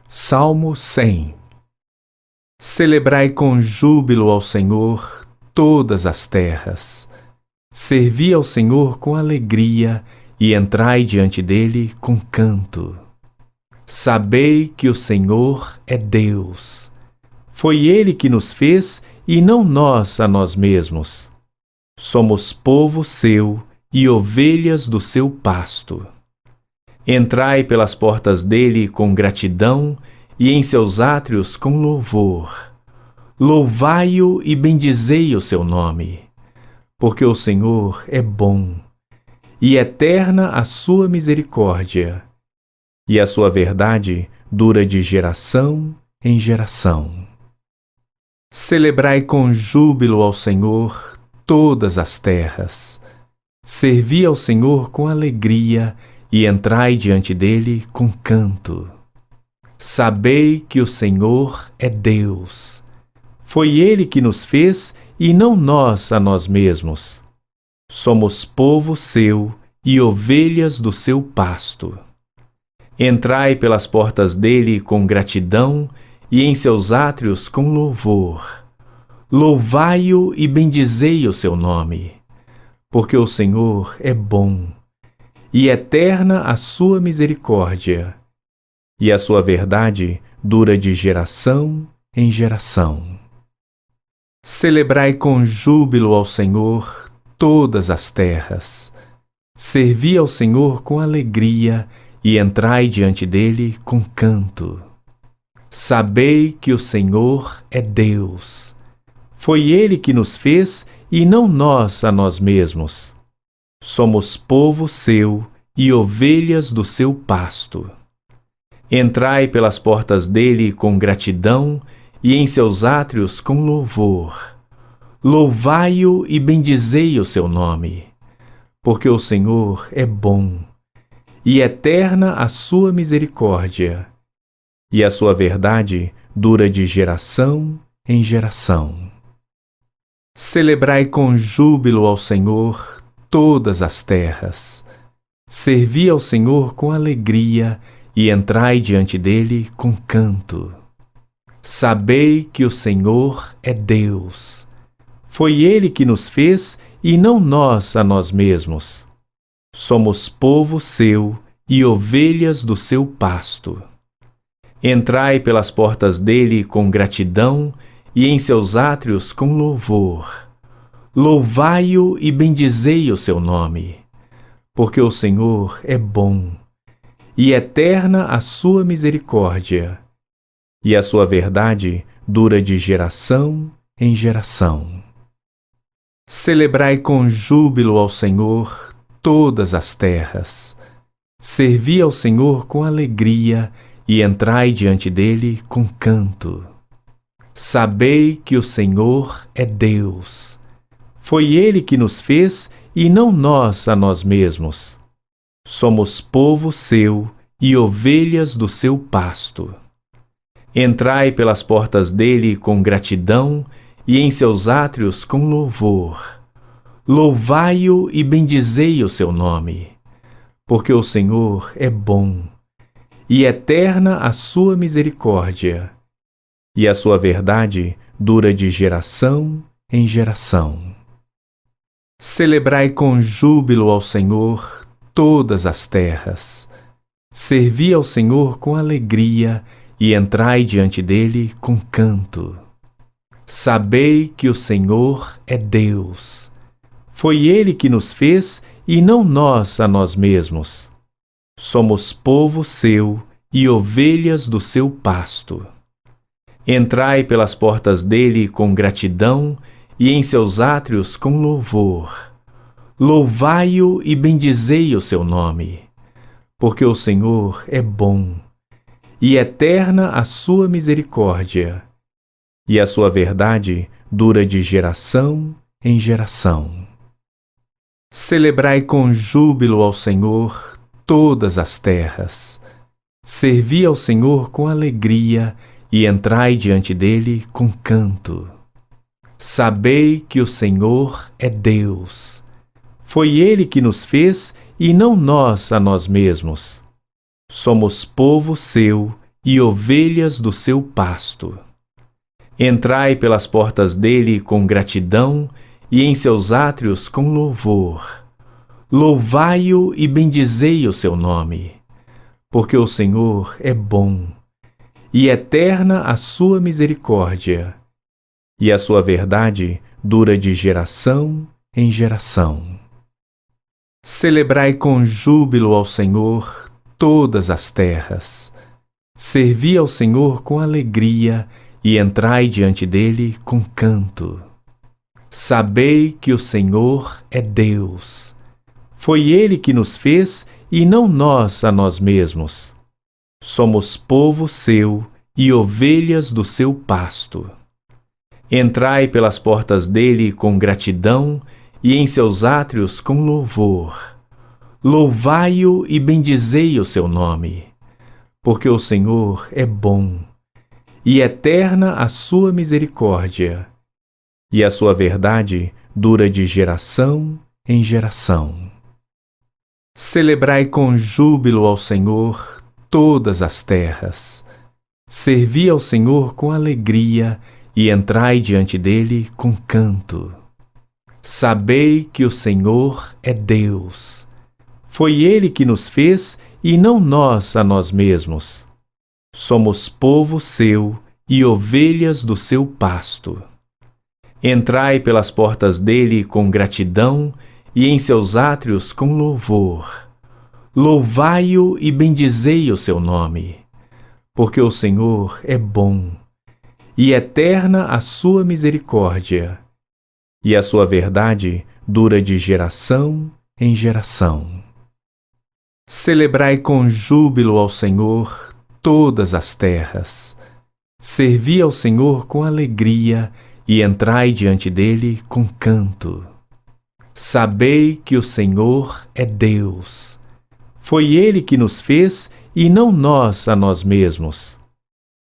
Salmo 100. Celebrai com júbilo ao Senhor todas as terras. Servi ao Senhor com alegria e entrai diante dele com canto. Sabei que o Senhor é Deus. Foi ele que nos fez e não nós a nós mesmos. Somos povo seu e ovelhas do seu pasto. Entrai pelas portas dele com gratidão e em seus átrios com louvor. Louvai-o e bendizei o seu nome, porque o Senhor é bom, e eterna a sua misericórdia, e a sua verdade dura de geração em geração. Celebrai com júbilo ao Senhor todas as terras. Servi ao Senhor com alegria e entrai diante dele com canto. Sabei que o Senhor é Deus. Foi ele que nos fez e não nós a nós mesmos. Somos povo seu e ovelhas do seu pasto. Entrai pelas portas dele com gratidão e em seus átrios com louvor. Louvai-o e bendizei o seu nome, porque o Senhor é bom, e eterna a sua misericórdia, e a sua verdade dura de geração em geração. Celebrai com júbilo ao Senhor todas as terras. Servi ao Senhor com alegria e entrai diante dele com canto. Sabei que o Senhor é Deus. Foi ele que nos fez e não nós a nós mesmos. Somos povo seu e ovelhas do seu pasto. Entrai pelas portas dele com gratidão e em seus átrios com louvor. Louvai-o e bendizei o seu nome, porque o Senhor é bom, e eterna a sua misericórdia, e a sua verdade dura de geração em geração. Celebrai com júbilo ao Senhor todas as terras. Servi ao Senhor com alegria e entrai diante dele com canto. Sabei que o Senhor é Deus. Foi ele que nos fez e não nós a nós mesmos. Somos povo seu e ovelhas do seu pasto. Entrai pelas portas dele com gratidão e em seus átrios com louvor. Louvai-o e bendizei o seu nome, porque o Senhor é bom, e eterna a sua misericórdia, e a sua verdade dura de geração em geração. Celebrai com júbilo ao Senhor todas as terras. Servi ao Senhor com alegria e entrai diante dele com canto. Sabei que o Senhor é Deus. Foi ele que nos fez e não nós a nós mesmos. Somos povo seu e ovelhas do seu pasto. Entrai pelas portas dele com gratidão e em seus átrios com louvor. Louvai-o e bendizei o seu nome, porque o Senhor é bom, e eterna a sua misericórdia, e a sua verdade dura de geração em geração. Celebrai com júbilo ao Senhor todas as terras. Servi ao Senhor com alegria e entrai diante dele com canto. Sabei que o Senhor é Deus. Foi ele que nos fez e não nós a nós mesmos. Somos povo seu e ovelhas do seu pasto. Entrai pelas portas dele com gratidão e em seus átrios com louvor. Louvai-o e bendizei o seu nome, porque o Senhor é bom, e eterna a sua misericórdia, e a sua verdade dura de geração em geração. Celebrai com júbilo ao Senhor todas as terras. Servi ao Senhor com alegria e entrai diante dele com canto. Sabei que o Senhor é Deus. Foi ele que nos fez e não nós a nós mesmos. Somos povo seu e ovelhas do seu pasto. Entrai pelas portas dele com gratidão e em seus átrios com louvor. Louvai-o e bendizei o seu nome, porque o Senhor é bom, e eterna a sua misericórdia, e a sua verdade dura de geração em geração. Celebrai com júbilo ao Senhor todas as terras. Servi ao Senhor com alegria e entrai diante dele com canto. Sabei que o Senhor é Deus. Foi ele que nos fez e não nós a nós mesmos. Somos povo seu e ovelhas do seu pasto. Entrai pelas portas dele com gratidão e em seus átrios com louvor. Louvai-o e bendizei o seu nome, porque o Senhor é bom, e eterna a sua misericórdia, e a sua verdade dura de geração em geração. Celebrai com júbilo ao Senhor todas as terras. Servi ao Senhor com alegria e entrai diante dele com canto. Sabei que o Senhor é Deus. Foi ele que nos fez e não nós a nós mesmos. Somos povo seu e ovelhas do seu pasto. Entrai pelas portas dele com gratidão e em seus átrios com louvor. Louvai-o e bendizei o seu nome, porque o Senhor é bom, e eterna a sua misericórdia, e a sua verdade dura de geração em geração. Celebrai com júbilo ao Senhor todas as terras. Servi ao Senhor com alegria e entrai diante dele com canto. Sabei que o Senhor é Deus. Foi ele que nos fez e não nós a nós mesmos.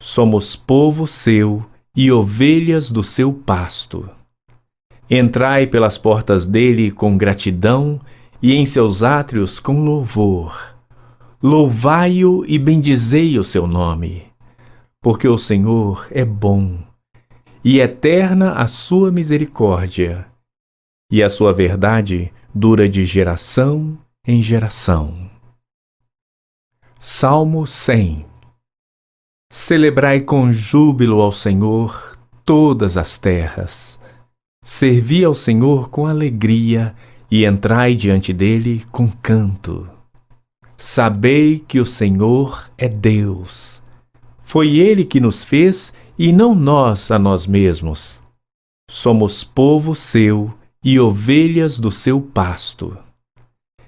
Somos povo seu e ovelhas do seu pasto. Entrai pelas portas dele com gratidão e em seus átrios com louvor. Louvai-o e bendizei o seu nome, porque o Senhor é bom, e eterna a sua misericórdia, e a sua verdade dura de geração em geração. Salmo 100. Celebrai com júbilo ao Senhor todas as terras. Servi ao Senhor com alegria e entrai diante dele com canto. Sabei que o Senhor é Deus. Foi ele que nos fez e não nós a nós mesmos. Somos povo seu e ovelhas do seu pasto.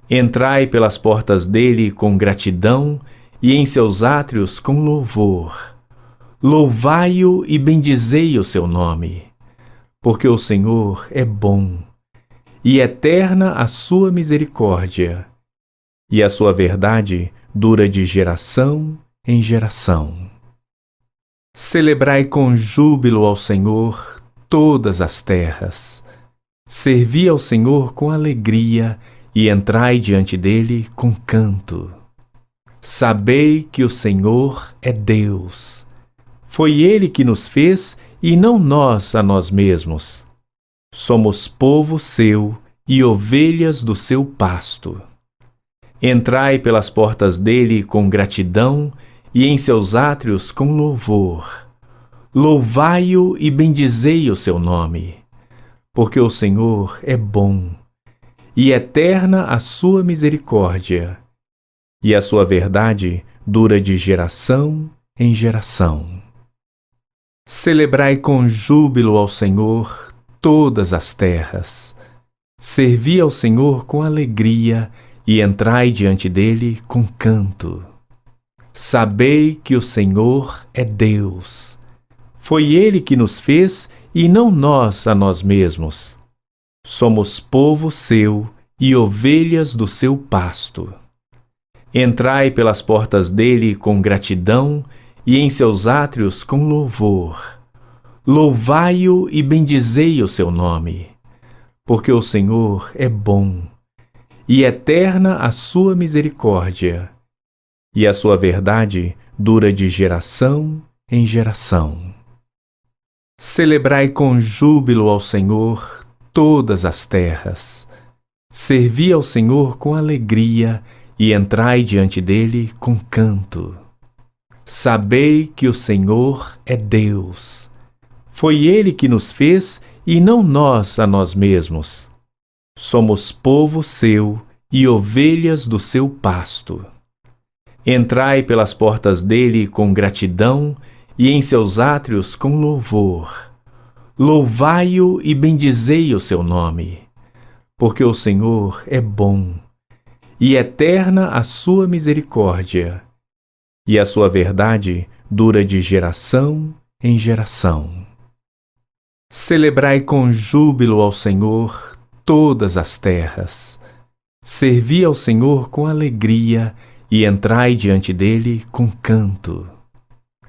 Entrai pelas portas dele com gratidão e em seus átrios com louvor. Louvai-o e bendizei o seu nome, porque o Senhor é bom, e eterna a sua misericórdia, e a sua verdade dura de geração em geração. Celebrai com júbilo ao Senhor todas as terras. Servi ao Senhor com alegria e entrai diante dele com canto. Sabei que o Senhor é Deus. Foi ele que nos fez e não nós a nós mesmos. Somos povo seu e ovelhas do seu pasto. Entrai pelas portas dele com gratidão e em seus átrios com louvor. Louvai-o e bendizei o seu nome, porque o Senhor é bom, e eterna a sua misericórdia, e a sua verdade dura de geração em geração. Celebrai com júbilo ao Senhor todas as terras. Servi ao Senhor com alegria e entrai diante dele com canto. Sabei que o Senhor é Deus. Foi ele que nos fez e não nós a nós mesmos. Somos povo seu e ovelhas do seu pasto. Entrai pelas portas dele com gratidão e em seus átrios com louvor. Louvai-o e bendizei o seu nome, porque o Senhor é bom, e eterna a sua misericórdia, e a sua verdade dura de geração em geração. Celebrai com júbilo ao Senhor todas as terras. Servi ao Senhor com alegria e entrai diante dele com canto. Sabei que o Senhor é Deus. Foi ele que nos fez e não nós a nós mesmos. Somos povo seu e ovelhas do seu pasto. Entrai pelas portas dele com gratidão e em seus átrios com louvor. Louvai-o e bendizei o seu nome, porque o Senhor é bom, e eterna a sua misericórdia, e a sua verdade dura de geração em geração. Celebrai com júbilo ao Senhor todas as terras. Servi ao Senhor com alegria e entrai diante dele com canto.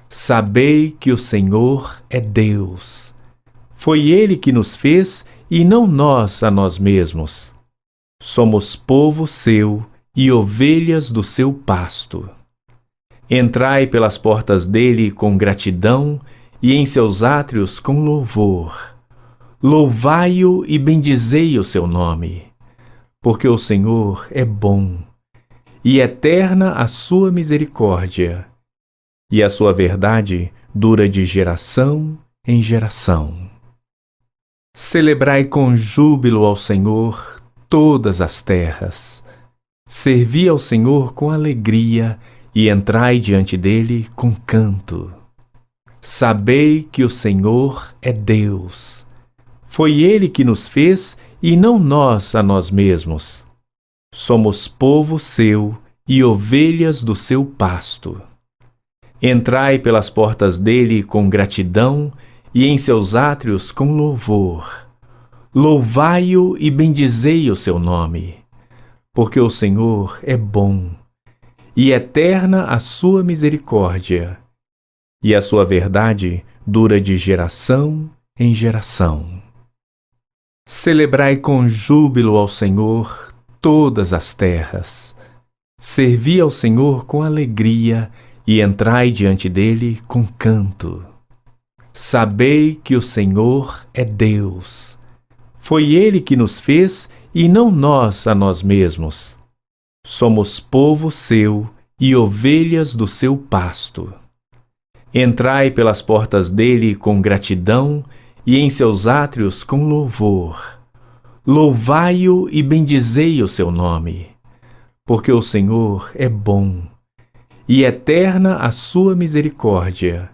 Sabei que o Senhor é Deus. Foi ele que nos fez e não nós a nós mesmos. Somos povo seu e ovelhas do seu pasto. Entrai pelas portas dele com gratidão e em seus átrios com louvor. Louvai-o e bendizei o seu nome, porque o Senhor é bom, e eterna a sua misericórdia, e a sua verdade dura de geração em geração. Celebrai com júbilo ao Senhor todas as terras. Servi ao Senhor com alegria e entrai diante dele com canto. Sabei que o Senhor é Deus. Foi ele que nos fez e não nós a nós mesmos. Somos povo seu e ovelhas do seu pasto. Entrai pelas portas dele com gratidão e em seus átrios com louvor. Louvai-o e bendizei o seu nome, porque o Senhor é bom, e eterna a sua misericórdia, e a sua verdade dura de geração em geração. Celebrai com júbilo ao Senhor todas as terras. Servi ao Senhor com alegria e entrai diante dele com canto. Sabei que o Senhor é Deus. Foi ele que nos fez e não nós a nós mesmos. Somos povo seu e ovelhas do seu pasto. Entrai pelas portas dele com gratidão e em seus átrios com louvor. Louvai-o e bendizei o seu nome, porque o Senhor é bom, e eterna a sua misericórdia,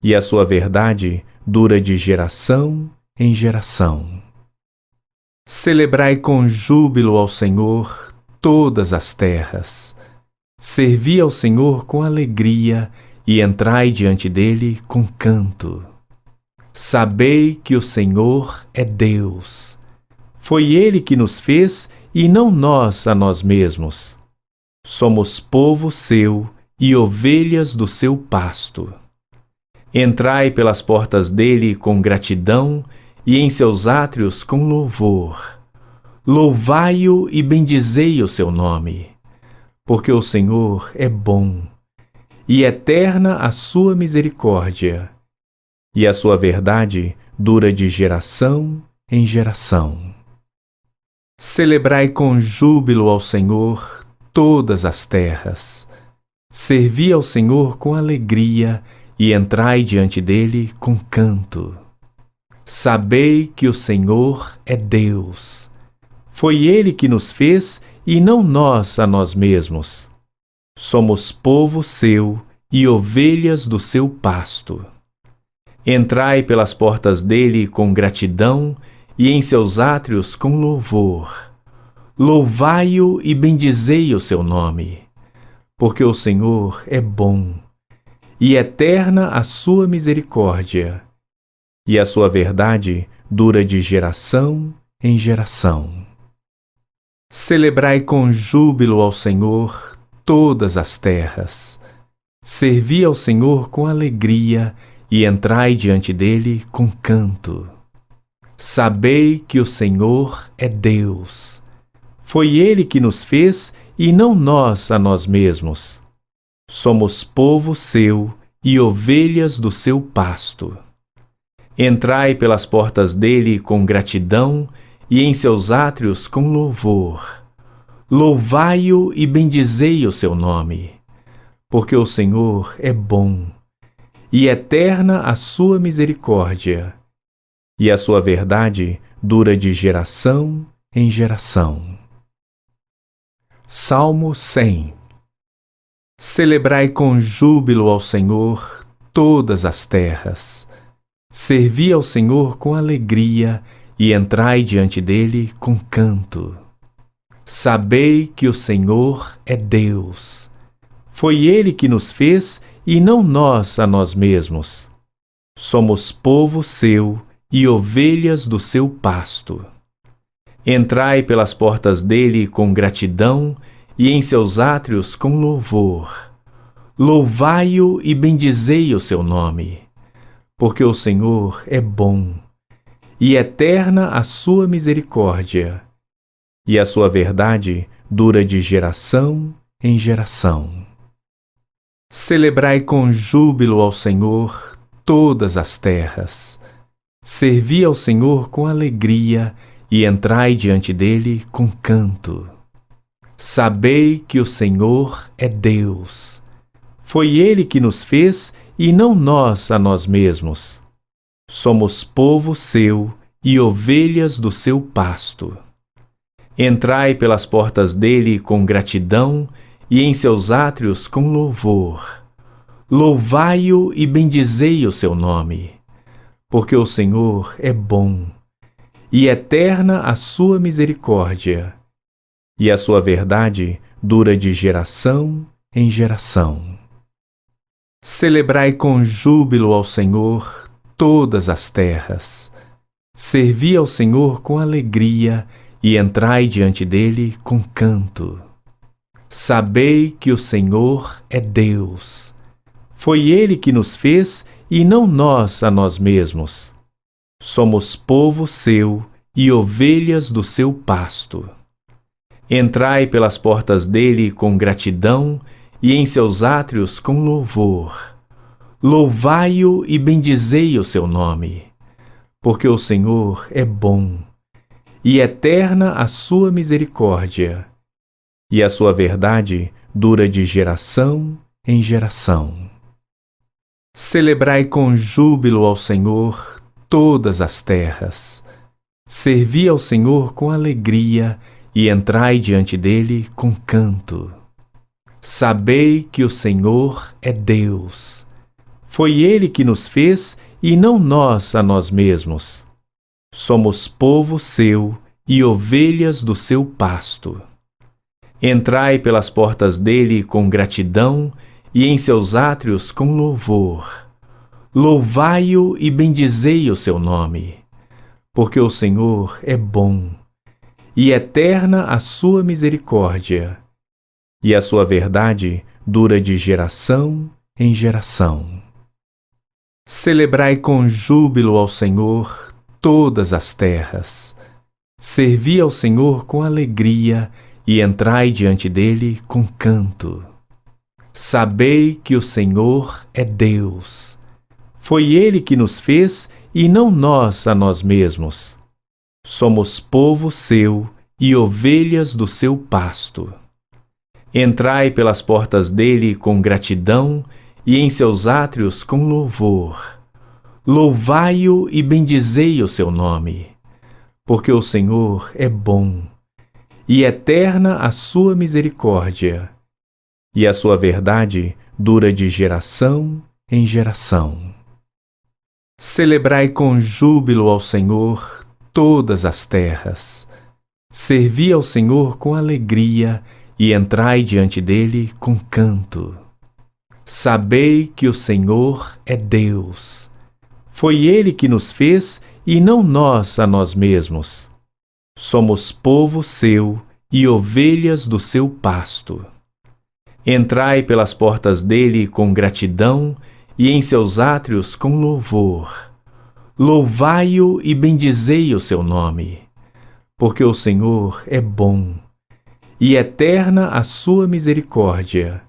e a sua verdade dura de geração em geração. Celebrai com júbilo ao Senhor todas as terras. Servi ao Senhor com alegria e entrai diante dele com canto. Sabei que o Senhor é Deus. Foi ele que nos fez e não nós a nós mesmos. Somos povo seu e ovelhas do seu pasto. Entrai pelas portas dele com gratidão e em seus átrios com louvor. Louvai-o e bendizei o seu nome, porque o Senhor é bom, e eterna a sua misericórdia, e a sua verdade dura de geração em geração. Celebrai com júbilo ao Senhor todas as terras. Servi ao Senhor com alegria e entrai diante dele com canto. Sabei que o Senhor é Deus. Foi ele que nos fez e não nós a nós mesmos. Somos povo seu e ovelhas do seu pasto. Entrai pelas portas dele com gratidão e em seus átrios com louvor. Louvai-o e bendizei o seu nome, porque o Senhor é bom, e eterna a sua misericórdia, e a sua verdade dura de geração em geração. Celebrai com júbilo ao Senhor todas as terras. Servi ao Senhor com alegria e entrai diante dele com canto. Sabei que o Senhor é Deus. Foi ele que nos fez e não nós a nós mesmos. Somos povo seu e ovelhas do seu pasto. Entrai pelas portas dele com gratidão e em seus átrios com louvor. Louvai-o e bendizei o seu nome, porque o Senhor é bom, e eterna a sua misericórdia, e a sua verdade dura de geração em geração. Salmo 100. Celebrai com júbilo ao Senhor todas as terras. Servi ao Senhor com alegria e entrai diante dele com canto. Sabei que o Senhor é Deus. Foi ele que nos fez e não nós a nós mesmos. Somos povo seu e ovelhas do seu pasto. Entrai pelas portas dele com gratidão e em seus átrios com louvor. Louvai-o e bendizei o seu nome, porque o Senhor é bom, e eterna a sua misericórdia, e a sua verdade dura de geração em geração. Celebrai com júbilo ao Senhor todas as terras. Servi ao Senhor com alegria e entrai diante dele com canto. Sabei que o Senhor é Deus. Foi ele que nos fez e não nós a nós mesmos. Somos povo seu e ovelhas do seu pasto. Entrai pelas portas dele com gratidão e em seus átrios com louvor. Louvai-o e bendizei o seu nome, porque o Senhor é bom, e eterna a sua misericórdia, e a sua verdade dura de geração em geração. Celebrai com júbilo ao Senhor todas as terras. Servi ao Senhor com alegria e entrai diante dele com canto. Sabei que o Senhor é Deus. Foi ele que nos fez e não nós a nós mesmos. Somos povo seu e ovelhas do seu pasto. Entrai pelas portas dele com gratidão e em seus átrios com louvor. Louvai-o e bendizei o seu nome, porque o Senhor é bom, e eterna a sua misericórdia, e a sua verdade dura de geração em geração. Celebrai com júbilo ao Senhor todas as terras. Servi ao Senhor com alegria e entrai diante dele com canto. Sabei que o Senhor é Deus. Foi ele que nos fez e não nós a nós mesmos. Somos povo seu e ovelhas do seu pasto. Entrai pelas portas dele com gratidão e em seus átrios com louvor. Louvai-o e bendizei o seu nome, porque o Senhor é bom, e eterna a sua misericórdia, e a sua verdade dura de geração em geração. Celebrai com júbilo ao Senhor todas as terras. Servi ao Senhor com alegria e entrai diante dele com canto. Sabei que o Senhor é Deus. Foi ele que nos fez e não nós a nós mesmos. Somos povo seu e ovelhas do seu pasto. Entrai pelas portas dele com gratidão e em seus átrios com louvor. Louvai-o e bendizei o seu nome, porque o Senhor é bom, e eterna a sua misericórdia, e a sua verdade dura de geração em geração. Celebrai com júbilo ao Senhor todas as terras. Servi ao Senhor com alegria e entrai diante dele com canto. Sabei que o Senhor é Deus. Foi ele que nos fez e não nós a nós mesmos. Somos povo seu e ovelhas do seu pasto. Entrai pelas portas dele com gratidão e em seus átrios com louvor. Louvai-o e bendizei o seu nome, porque o Senhor é bom, e eterna a sua misericórdia,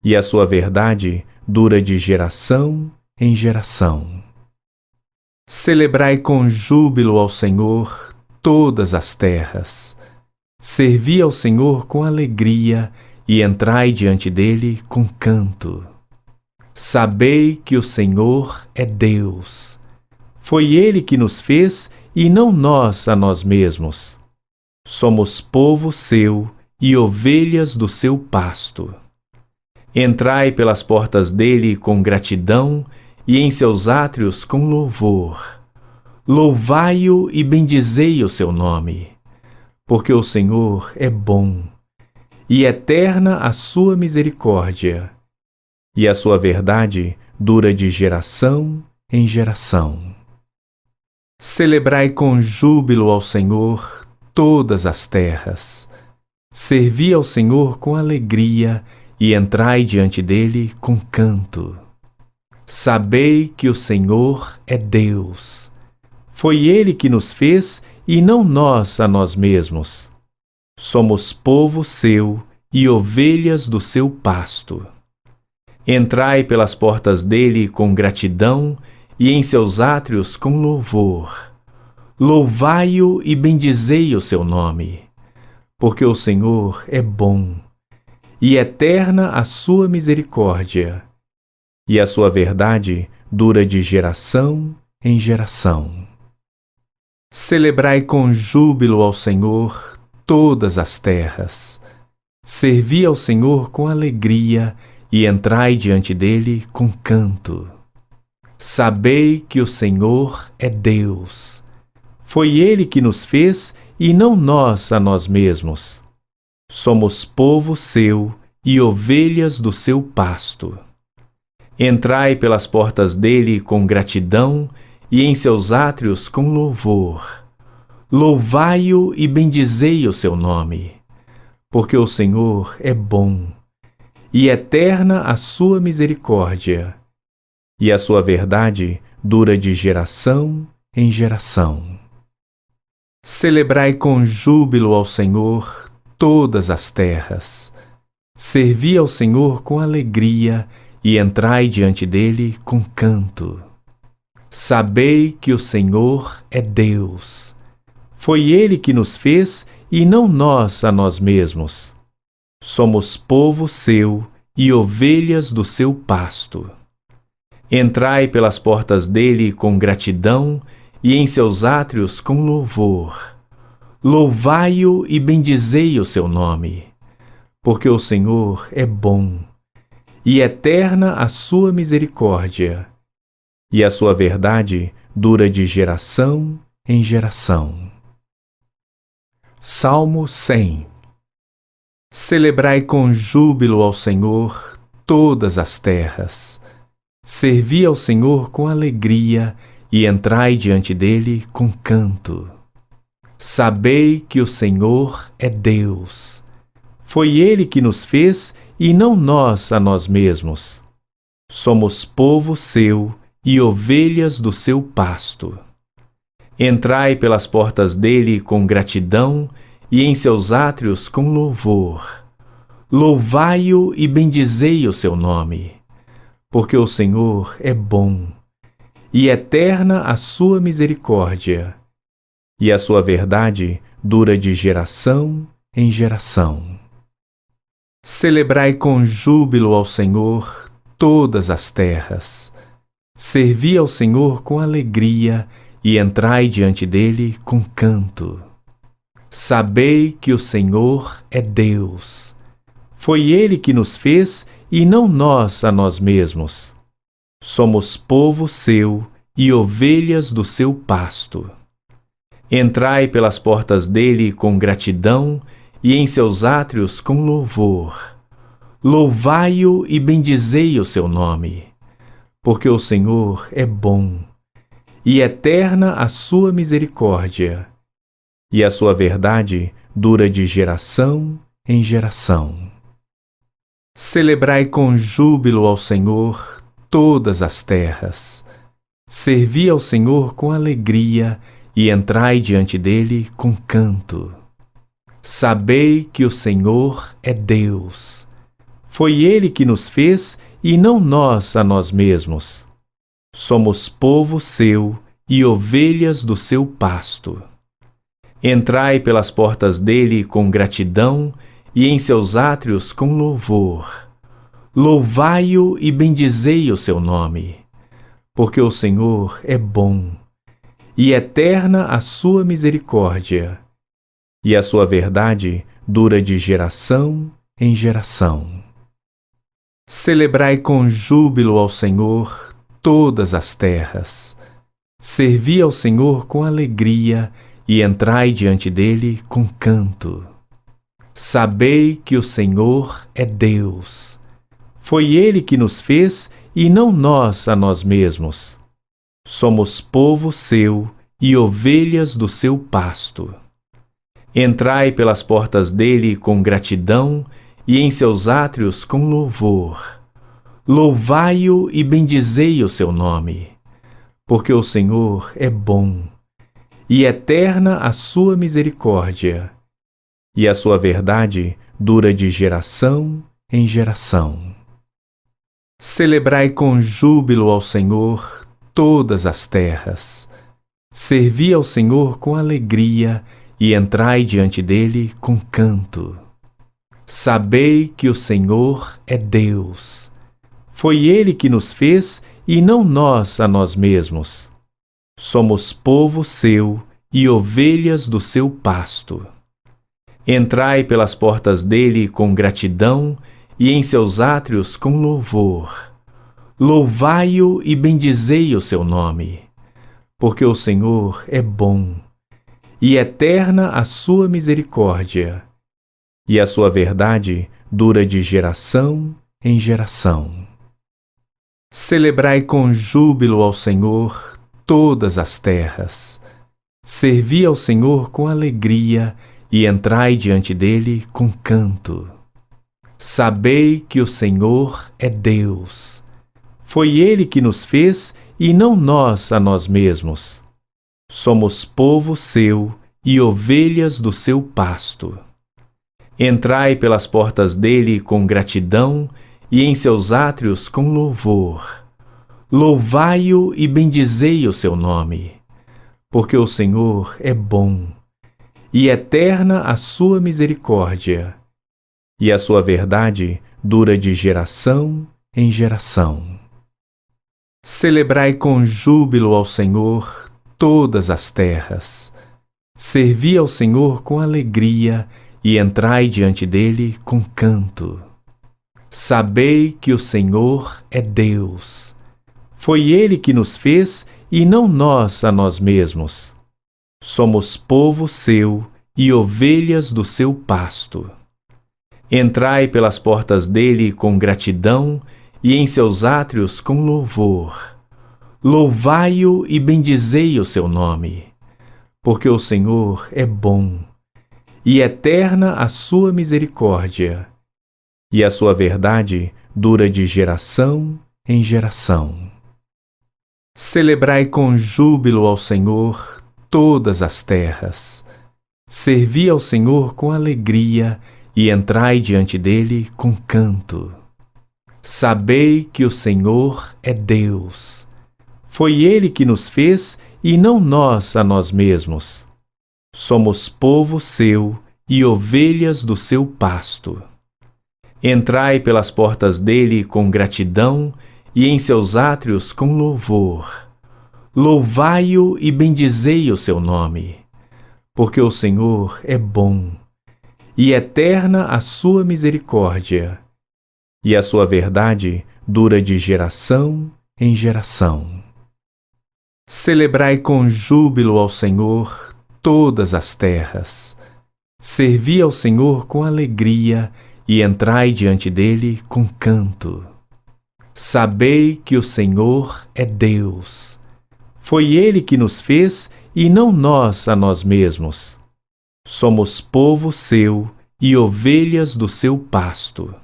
e a sua verdade dura de geração em geração. Celebrai com júbilo ao Senhor todas as terras. Servi ao Senhor com alegria e entrai diante dele com canto. Sabei que o Senhor é Deus. Foi ele que nos fez e não nós a nós mesmos. Somos povo seu e ovelhas do seu pasto. Entrai pelas portas dele com gratidão e em seus átrios com louvor. Louvai-o e bendizei o seu nome, porque o Senhor é bom, e eterna a sua misericórdia, e a sua verdade dura de geração em geração. Celebrai com júbilo ao Senhor todas as terras. Servi ao Senhor com alegria e entrai diante dele com canto. Sabei que o Senhor é Deus. Foi ele que nos fez e não nós a nós mesmos. Somos povo seu e ovelhas do seu pasto. Entrai pelas portas dele com gratidão e em seus átrios com louvor. Louvai-o e bendizei o seu nome, porque o Senhor é bom, e eterna a sua misericórdia, e a sua verdade dura de geração em geração. Celebrai com júbilo ao Senhor todas as terras. Servi ao Senhor com alegria e entrai diante dele com canto. Sabei que o Senhor é Deus. Foi ele que nos fez e não nós a nós mesmos. Somos povo seu e ovelhas do seu pasto. Entrai pelas portas dele com gratidão e em seus átrios com louvor. Louvai-o e bendizei o seu nome, porque o Senhor é bom, e eterna a sua misericórdia, e a sua verdade dura de geração em geração. Celebrai com júbilo ao Senhor todas as terras. Servi ao Senhor com alegria e entrai diante dele com canto. Sabei que o Senhor é Deus. Foi ele que nos fez e não nós a nós mesmos. Somos povo seu e ovelhas do seu pasto. Entrai pelas portas dele com gratidão e em seus átrios com louvor. Louvai-o e bendizei o seu nome, porque o Senhor é bom, e eterna a sua misericórdia, e a sua verdade dura de geração em geração. Salmo 100. Celebrai com júbilo ao Senhor todas as terras. Servi ao Senhor com alegria e entrai diante dele com canto. Sabei que o Senhor é Deus. Foi ele que nos fez e não nós a nós mesmos. Somos povo seu e ovelhas do seu pasto. Entrai pelas portas dele com gratidão e em seus átrios com louvor. Louvai-o e bendizei o seu nome, porque o Senhor é bom, e eterna a sua misericórdia, e a sua verdade dura de geração em geração. Celebrai com júbilo ao Senhor todas as terras. Servi ao Senhor com alegria e entrai diante dele com canto. Sabei que o Senhor é Deus. Foi ele que nos fez e não nós a nós mesmos. Somos povo seu e ovelhas do seu pasto. Entrai pelas portas dele com gratidão e em seus átrios com louvor. Louvai-o e bendizei o seu nome, porque o Senhor é bom, e eterna a sua misericórdia, e a sua verdade dura de geração em geração. Celebrai com júbilo ao Senhor todas as terras. Servi ao Senhor com alegria e entrai diante dele com canto. Sabei que o Senhor é Deus. Foi Ele que nos fez e não nós a nós mesmos. Somos povo seu e ovelhas do seu pasto. Entrai pelas portas dele com gratidão e em seus átrios com louvor. Louvai-o e bendizei o seu nome, porque o Senhor é bom, e eterna a sua misericórdia, e a sua verdade dura de geração em geração. Celebrai com júbilo ao Senhor todas as terras. Servi ao Senhor com alegria e entrai diante dele com canto. Sabei que o Senhor é Deus. Foi Ele que nos fez e não nós a nós mesmos. Somos povo seu e ovelhas do seu pasto. Entrai pelas portas dele com gratidão e em seus átrios com louvor. Louvai-o e bendizei o seu nome, porque o Senhor é bom, e eterna a sua misericórdia, e a sua verdade dura de geração em geração. Celebrai com júbilo ao Senhor todas as terras. Servi ao Senhor com alegria e entrai diante dele com canto. Sabei que o Senhor é Deus. Foi Ele que nos fez e não nós a nós mesmos. Somos povo seu e ovelhas do seu pasto. Entrai pelas portas dele com gratidão e em seus átrios com louvor. Louvai-o e bendizei o seu nome, porque o Senhor é bom, e eterna a sua misericórdia, e a sua verdade dura de geração em geração. Celebrai com júbilo ao Senhor todas as terras. Servi ao Senhor com alegria e entrai diante dele com canto. Sabei que o Senhor é Deus. Foi Ele que nos fez e não nós a nós mesmos. Somos povo seu e ovelhas do seu pasto. Entrai pelas portas dele com gratidão e em seus átrios com louvor. Louvai-o e bendizei o seu nome, porque o Senhor é bom, e eterna a sua misericórdia, e a sua verdade dura de geração em geração. Celebrai com júbilo ao Senhor todas as terras. Servi ao Senhor com alegria e entrai diante dele com canto. Sabei que o Senhor é Deus. Foi Ele que nos fez e não nós a nós mesmos. Somos povo seu e ovelhas do seu pasto. Entrai pelas portas dele com gratidão e em seus átrios com louvor. Louvai-o e bendizei o seu nome, porque o Senhor é bom, e eterna a sua misericórdia, e a sua verdade dura de geração em geração. Celebrai com júbilo ao Senhor todas as terras. Servi ao Senhor com alegria e entrai diante dele com canto. Sabei que o Senhor é Deus. Foi Ele que nos fez e não nós a nós mesmos. Somos povo seu e ovelhas do seu pasto. Entrai pelas portas dele com gratidão e em seus átrios com louvor. Louvai-o e bendizei o seu nome, porque o Senhor é bom, e eterna a sua misericórdia, e a sua verdade dura de geração em geração. Celebrai com júbilo ao Senhor todas as terras. Servi ao Senhor com alegria e entrai diante dele com canto. Sabei que o Senhor é Deus. Foi Ele que nos fez e não nós a nós mesmos. Somos povo seu e ovelhas do seu pasto.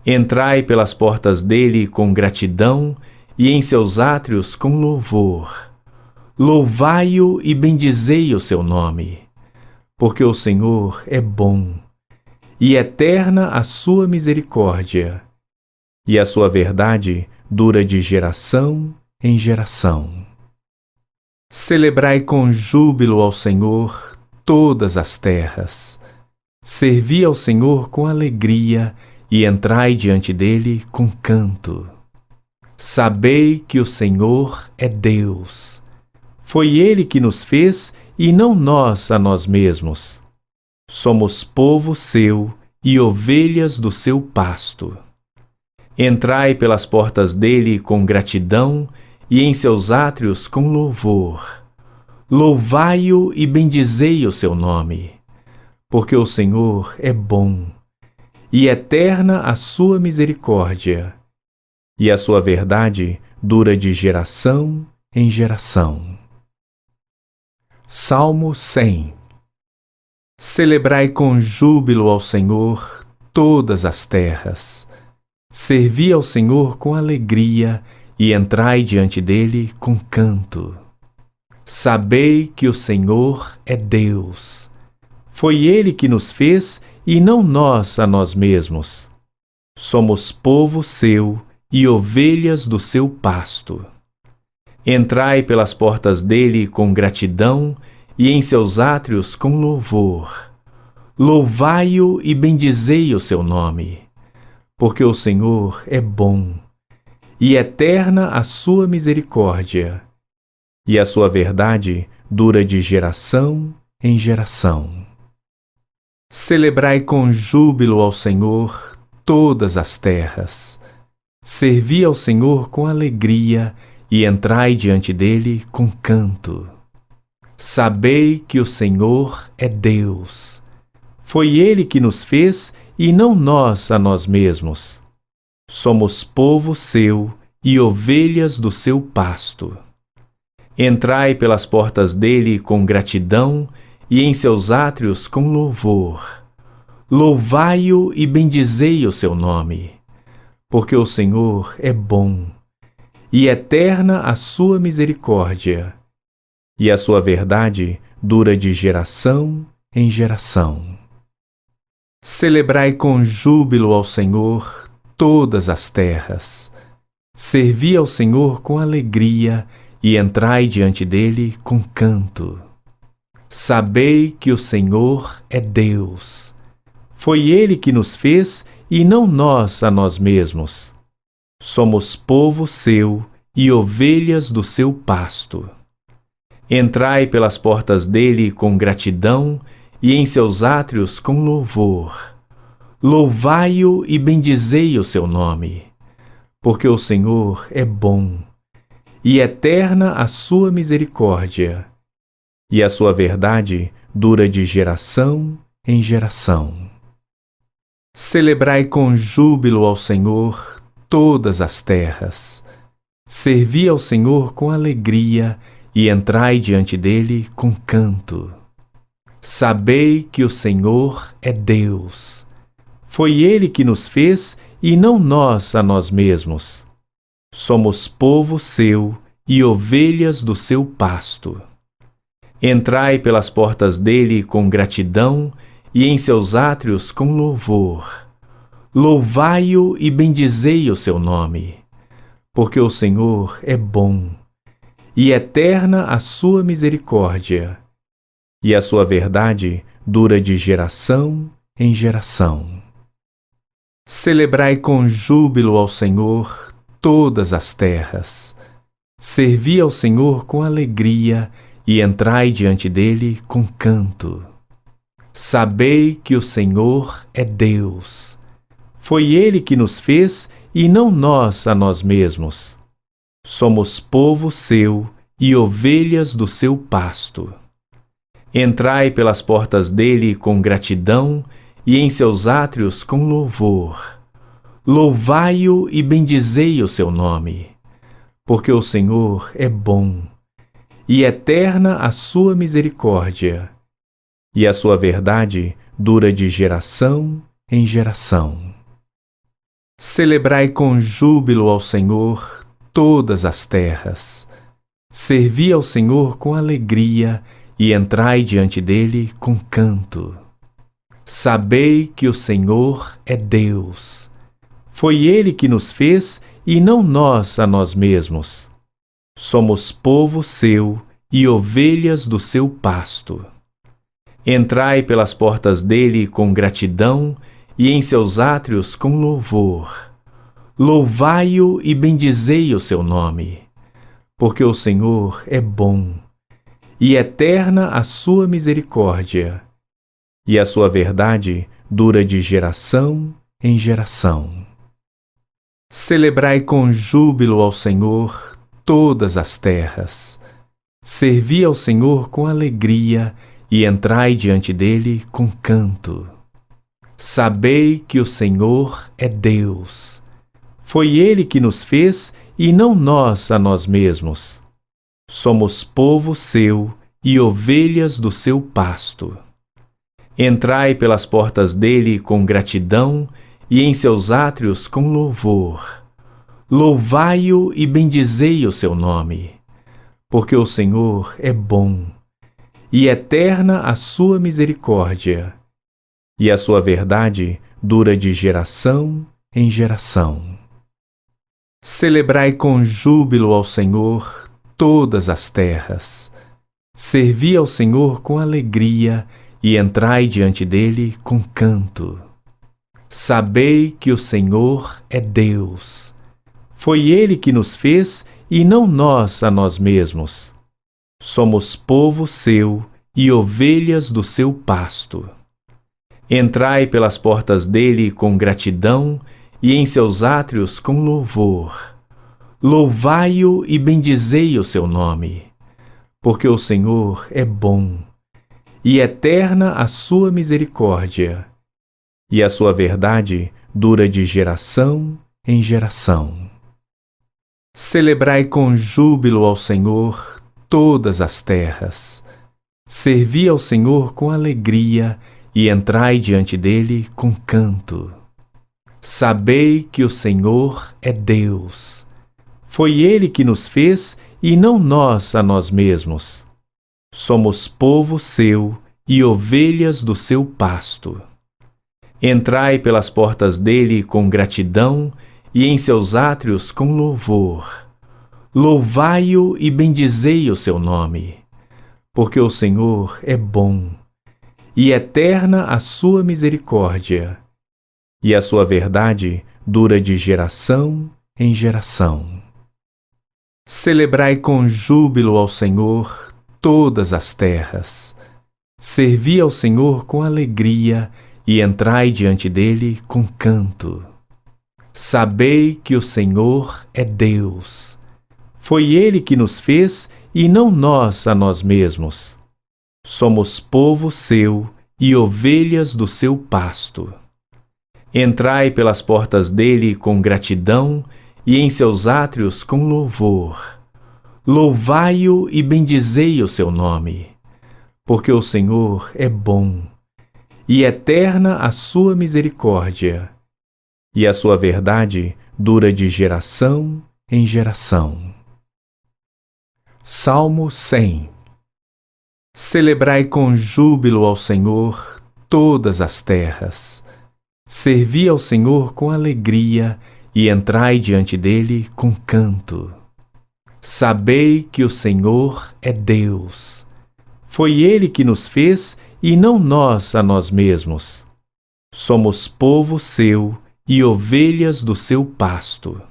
Entrai pelas portas dele com gratidão e em seus átrios com louvor. Louvai-o e bendizei o seu nome, porque o Senhor é bom, e eterna a sua misericórdia, e a sua verdade dura de geração em geração. Celebrai com júbilo ao Senhor todas as terras. Servi ao Senhor com alegria e entrai diante dele com canto. Sabei que o Senhor é Deus. Foi ele que nos fez e não nós a nós mesmos. Somos povo seu e ovelhas do seu pasto. Entrai pelas portas dele com gratidão e em seus átrios com louvor. Louvai-o e bendizei o seu nome, porque o Senhor é bom, e eterna a sua misericórdia, e a sua verdade dura de geração em geração. Salmo 100. Celebrai com júbilo ao Senhor todas as terras. Servi ao Senhor com alegria e entrai diante dele com canto. Sabei que o Senhor é Deus. Foi ele que nos fez e não nós a nós mesmos. Somos povo seu e ovelhas do seu pasto. Entrai pelas portas dele com gratidão e em seus átrios com louvor. Louvai-o e bendizei o seu nome, porque o Senhor é bom, e eterna a sua misericórdia, e a sua verdade dura de geração em geração. Celebrai com júbilo ao Senhor todas as terras. Servi ao Senhor com alegria e entrai diante dele com canto. Sabei que o Senhor é Deus. Foi ele que nos fez e não nós a nós mesmos. Somos povo seu e ovelhas do seu pasto. Entrai pelas portas dele com gratidão e em seus átrios com louvor. Louvai-o e bendizei o seu nome, porque o Senhor é bom, e eterna a sua misericórdia, e a sua verdade dura de geração em geração. Celebrai com júbilo ao Senhor todas as terras. Servi ao Senhor com alegria e entrai diante dele com canto. Sabei que o Senhor é Deus. Foi ele que nos fez e não nós a nós mesmos. Somos povo seu e ovelhas do seu pasto. Entrai pelas portas dele com gratidão e em seus átrios com louvor. Louvai-o e bendizei o seu nome, porque o Senhor é bom, e eterna a sua misericórdia, e a sua verdade dura de geração em geração. Celebrai com júbilo ao Senhor todas as terras. Servi ao Senhor com alegria e entrai diante dele com canto. Sabei que o Senhor é Deus. Foi ele que nos fez e não nós a nós mesmos. Somos povo seu e ovelhas do seu pasto. Entrai pelas portas dele com gratidão e em seus átrios com louvor. Louvai-o e bendizei o seu nome, porque o Senhor é bom, e eterna a sua misericórdia, e a sua verdade dura de geração em geração. Celebrai com júbilo ao Senhor todas as terras. Servi ao Senhor com alegria e entrai diante dele com canto. Sabei que o Senhor é Deus. Foi ele que nos fez e não nós a nós mesmos. Somos povo seu e ovelhas do seu pasto. Entrai pelas portas dele com gratidão e em seus átrios com louvor. Louvai-o e bendizei o seu nome, porque o Senhor é bom, e eterna a sua misericórdia, e a sua verdade dura de geração em geração. Celebrai com júbilo ao Senhor todas as terras. Servi ao Senhor com alegria e entrai diante dele com canto. Sabei que o Senhor é Deus. Foi Ele que nos fez e não nós a nós mesmos. Somos povo seu e ovelhas do seu pasto. Entrai pelas portas dele com gratidão e em seus átrios com louvor. Louvai-o e bendizei o seu nome, porque o Senhor é bom, e eterna a sua misericórdia, e a sua verdade dura de geração em geração. Celebrai com júbilo ao Senhor todas as terras. Servi ao Senhor com alegria e entrai diante dele com canto. Sabei que o Senhor é Deus. Foi Ele que nos fez e não nós a nós mesmos. Somos povo seu e ovelhas do seu pasto. Entrai pelas portas dele com gratidão e em seus átrios com louvor. Louvai-o e bendizei o seu nome, porque o Senhor é bom, e eterna a sua misericórdia, e a sua verdade dura de geração em geração. Celebrai com júbilo ao Senhor todas as terras. Servi ao Senhor com alegria e entrai diante dele com canto. Sabei que o Senhor é Deus. Foi Ele que nos fez e não nós a nós mesmos. Somos povo seu e ovelhas do seu pasto. Entrai pelas portas dele com gratidão e em seus átrios com louvor. Louvai-o e bendizei o seu nome, porque o Senhor é bom, e eterna a sua misericórdia, e a sua verdade dura de geração em geração. Celebrai com júbilo ao Senhor todas as terras. Servi ao Senhor com alegria e entrai diante dele com canto. Sabei que o Senhor é Deus. Foi Ele que nos fez e não nós a nós mesmos. Somos povo seu e ovelhas do seu pasto. Entrai pelas portas dele com gratidão e em seus átrios com louvor. Louvai-o e bendizei o seu nome, porque o Senhor é bom, e eterna a sua misericórdia, e a sua verdade dura de geração em geração. Celebrai com júbilo ao Senhor todas as terras. Servi ao Senhor com alegria e entrai diante dele com canto. Sabei que o Senhor é Deus. Foi Ele que nos fez e não nós a nós mesmos. Somos povo seu e ovelhas do seu pasto. Entrai pelas portas dele com gratidão e em seus átrios com louvor. Louvai-o e bendizei o seu nome, porque o Senhor é bom, e eterna a sua misericórdia, e a sua verdade dura de geração em geração. Salmo 100. Celebrai com júbilo ao Senhor todas as terras. Servi ao Senhor com alegria e entrai diante dele com canto. Sabei que o Senhor é Deus. Foi Ele que nos fez e não nós a nós mesmos. Somos povo seu e ovelhas do seu pasto.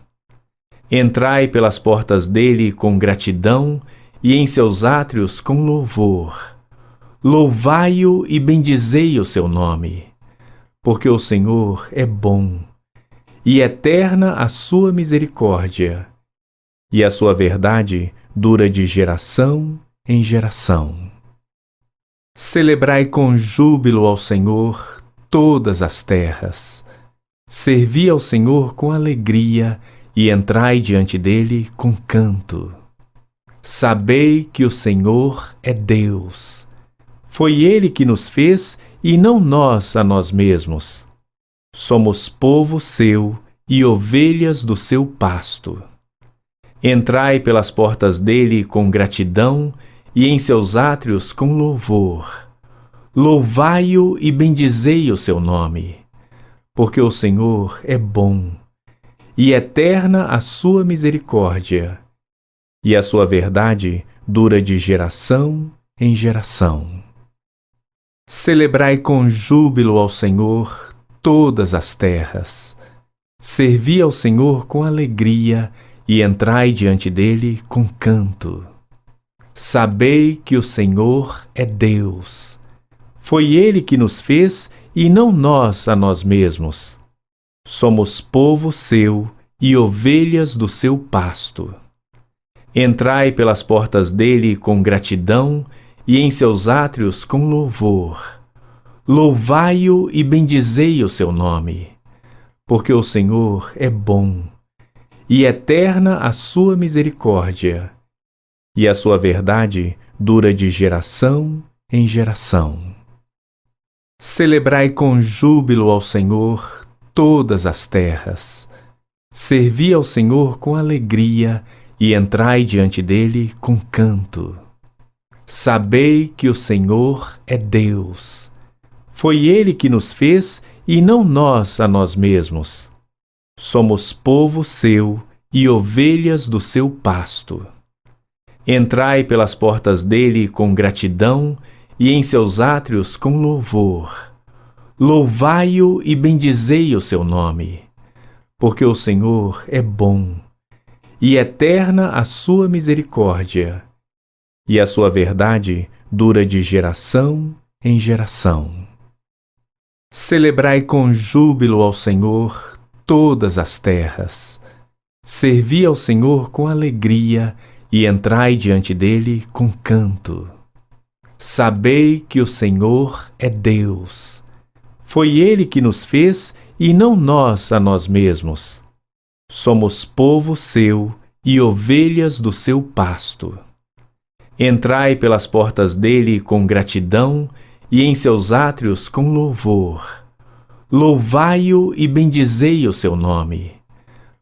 Entrai pelas portas dele com gratidão e em seus átrios com louvor. Louvai-o e bendizei o seu nome, porque o Senhor é bom, e eterna a sua misericórdia, e a sua verdade dura de geração em geração. Celebrai com júbilo ao Senhor todas as terras. Servi ao Senhor com alegria e entrai diante dele com canto. Sabei que o Senhor é Deus. Foi Ele que nos fez e não nós a nós mesmos. Somos povo seu e ovelhas do seu pasto. Entrai pelas portas dele com gratidão e em seus átrios com louvor. Louvai-o e bendizei o seu nome, porque o Senhor é bom, e eterna a sua misericórdia, e a sua verdade dura de geração em geração. Celebrai com júbilo ao Senhor todas as terras. Servi ao Senhor com alegria e entrai diante dele com canto. Sabei que o Senhor é Deus. Foi ele que nos fez e não nós a nós mesmos. Somos povo seu e ovelhas do seu pasto. Entrai pelas portas dele com gratidão e em seus átrios com louvor. Louvai-o e bendizei o seu nome, porque o Senhor é bom, e eterna a sua misericórdia, e a sua verdade dura de geração em geração. Celebrai com júbilo ao Senhor todas as terras. Servi ao Senhor com alegria e entrai diante dele com canto. Sabei que o Senhor é Deus. Foi ele que nos fez e não nós a nós mesmos. Somos povo seu e ovelhas do seu pasto. Entrai pelas portas dele com gratidão e em seus átrios com louvor. Louvai-o e bendizei o seu nome, porque o Senhor é bom, e eterna a sua misericórdia, e a sua verdade dura de geração em geração. Celebrai com júbilo ao Senhor todas as terras. Servi ao Senhor com alegria e entrai diante dele com canto. Sabei que o Senhor é Deus. Foi ele que nos fez e não nós a nós mesmos. Somos povo seu e ovelhas do seu pasto. Entrai pelas portas dele com gratidão e em seus átrios com louvor. Louvai-o e bendizei o seu nome,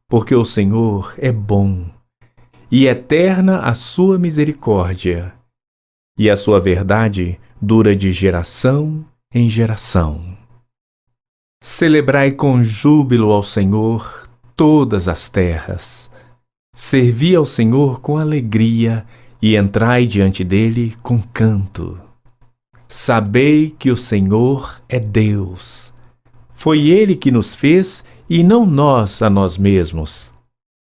porque o Senhor é bom, e eterna a sua misericórdia, e a sua verdade dura de geração em geração. Celebrai com júbilo ao Senhor todas as terras. Servi ao Senhor com alegria e entrai diante dele com canto. Sabei que o Senhor é Deus. Foi ele que nos fez e não nós a nós mesmos.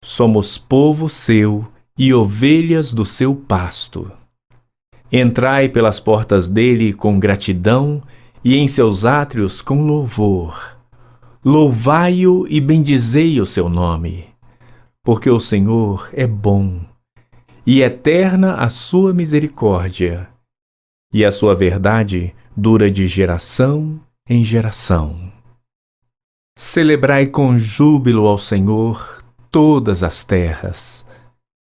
Somos povo seu e ovelhas do seu pasto. Entrai pelas portas dele com gratidão e em seus átrios com louvor. Louvai-o e bendizei o seu nome, porque o Senhor é bom, e eterna a sua misericórdia, e a sua verdade dura de geração em geração. Celebrai com júbilo ao Senhor todas as terras.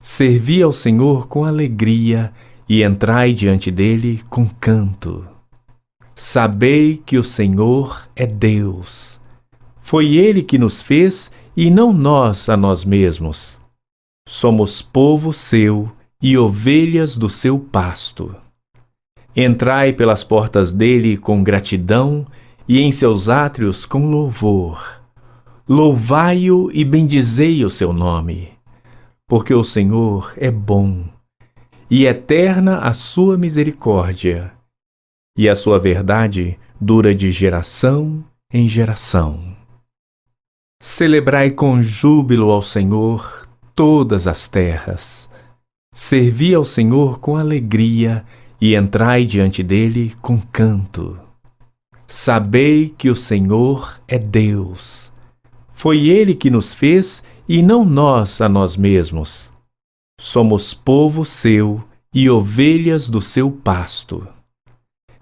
Servi ao Senhor com alegria e entrai diante dele com canto. Sabei que o Senhor é Deus. Foi ele que nos fez e não nós a nós mesmos. Somos povo seu e ovelhas do seu pasto. Entrai pelas portas dele com gratidão e em seus átrios com louvor. Louvai-o e bendizei o seu nome, porque o Senhor é bom, e eterna a sua misericórdia, e a sua verdade dura de geração em geração. Celebrai com júbilo ao Senhor todas as terras. Servi ao Senhor com alegria e entrai diante dele com canto. Sabei que o Senhor é Deus. Foi ele que nos fez e não nós a nós mesmos. Somos povo seu e ovelhas do seu pasto.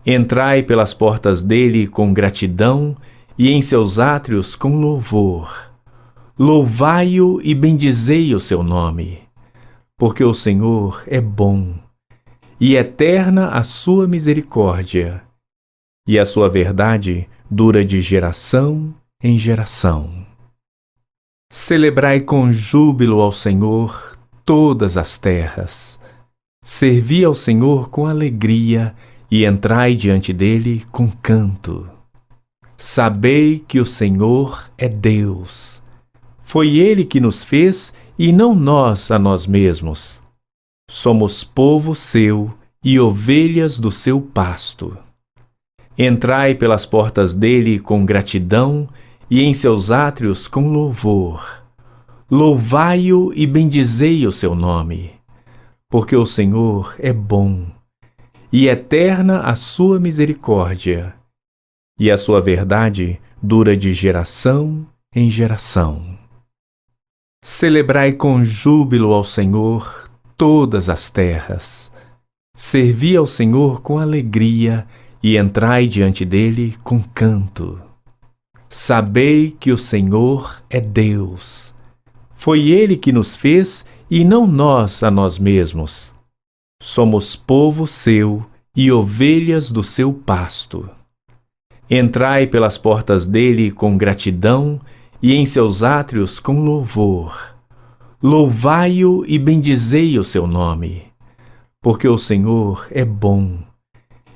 Entrai pelas portas dele com gratidão e em seus átrios com louvor. Louvai-o e bendizei o seu nome, porque o Senhor é bom, e eterna a sua misericórdia, e a sua verdade dura de geração em geração. Celebrai com júbilo ao Senhor todas as terras. Servi ao Senhor com alegria e entrai diante dele com canto. Sabei que o Senhor é Deus. Foi ele que nos fez e não nós a nós mesmos. Somos povo seu e ovelhas do seu pasto. Entrai pelas portas dele com gratidão e em seus átrios com louvor. Louvai-o e bendizei o seu nome, porque o Senhor é bom, e eterna a sua misericórdia, e a sua verdade dura de geração em geração. Celebrai com júbilo ao Senhor todas as terras. Servi ao Senhor com alegria e entrai diante dele com canto. Sabei que o Senhor é Deus. Foi ele que nos fez e não nós a nós mesmos. Somos povo seu e ovelhas do seu pasto. Entrai pelas portas dele com gratidão e em seus átrios com louvor. Louvai-o e bendizei o seu nome, porque o Senhor é bom,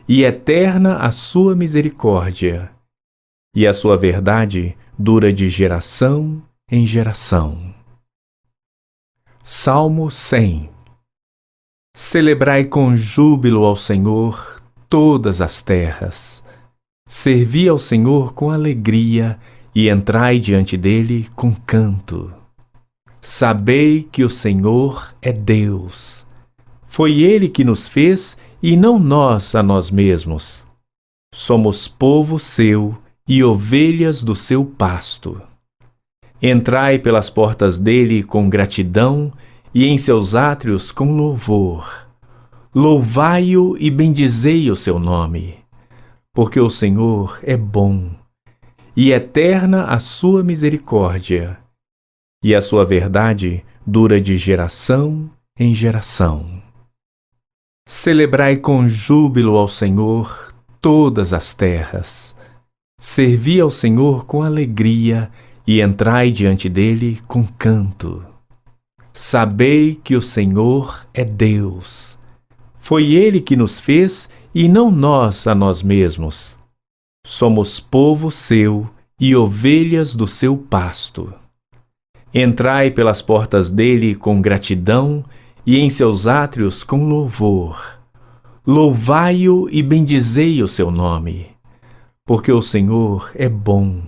e eterna a sua misericórdia, e a sua verdade dura de geração em geração. Salmo 100. Celebrai com júbilo ao Senhor todas as terras. Servi ao Senhor com alegria e entrai diante dele com canto. Sabei que o Senhor é Deus. Foi ele que nos fez e não nós a nós mesmos. Somos povo seu e ovelhas do seu pasto. Entrai pelas portas dele com gratidão e em seus átrios com louvor. Louvai-o e bendizei o seu nome, porque o Senhor é bom, e eterna a sua misericórdia, e a sua verdade dura de geração em geração. Celebrai com júbilo ao Senhor todas as terras. Servi ao Senhor com alegria e entrai diante dele com canto. Sabei que o Senhor é Deus. Foi ele que nos fez e não nós a nós mesmos. Somos povo seu e ovelhas do seu pasto. Entrai pelas portas dele com gratidão e em seus átrios com louvor. Louvai-o e bendizei o seu nome, porque o Senhor é bom,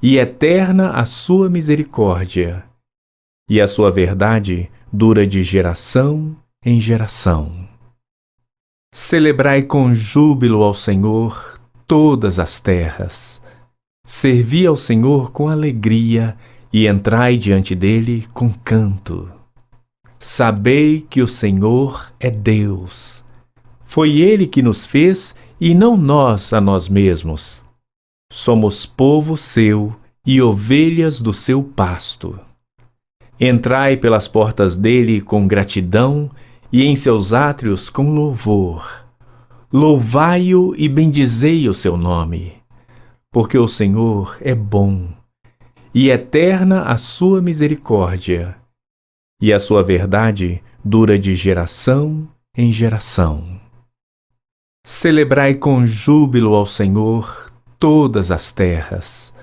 e eterna a sua misericórdia, e a sua verdade dura de geração em geração. Celebrai com júbilo ao Senhor todas as terras. Servi ao Senhor com alegria e entrai diante dele com canto. Sabei que o Senhor é Deus. Foi ele que nos fez e não nós a nós mesmos. Somos povo seu e ovelhas do seu pasto. Entrai pelas portas dele com gratidão e em seus átrios com louvor. Louvai-o e bendizei o seu nome, porque o Senhor é bom, e eterna a sua misericórdia, e a sua verdade dura de geração em geração. Celebrai com júbilo ao Senhor todas as terras.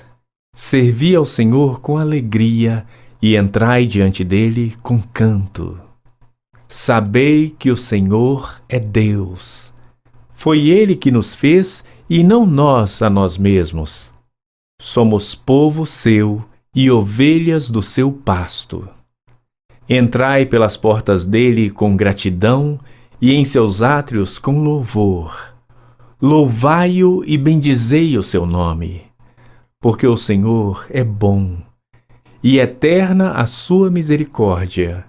Servi ao Senhor com alegria e entrai diante dele com canto. Sabei que o Senhor é Deus. Foi ele que nos fez e não nós a nós mesmos. Somos povo seu e ovelhas do seu pasto. Entrai pelas portas dele com gratidão e em seus átrios com louvor. Louvai-o e bendizei o seu nome, porque o Senhor é bom, e eterna a sua misericórdia,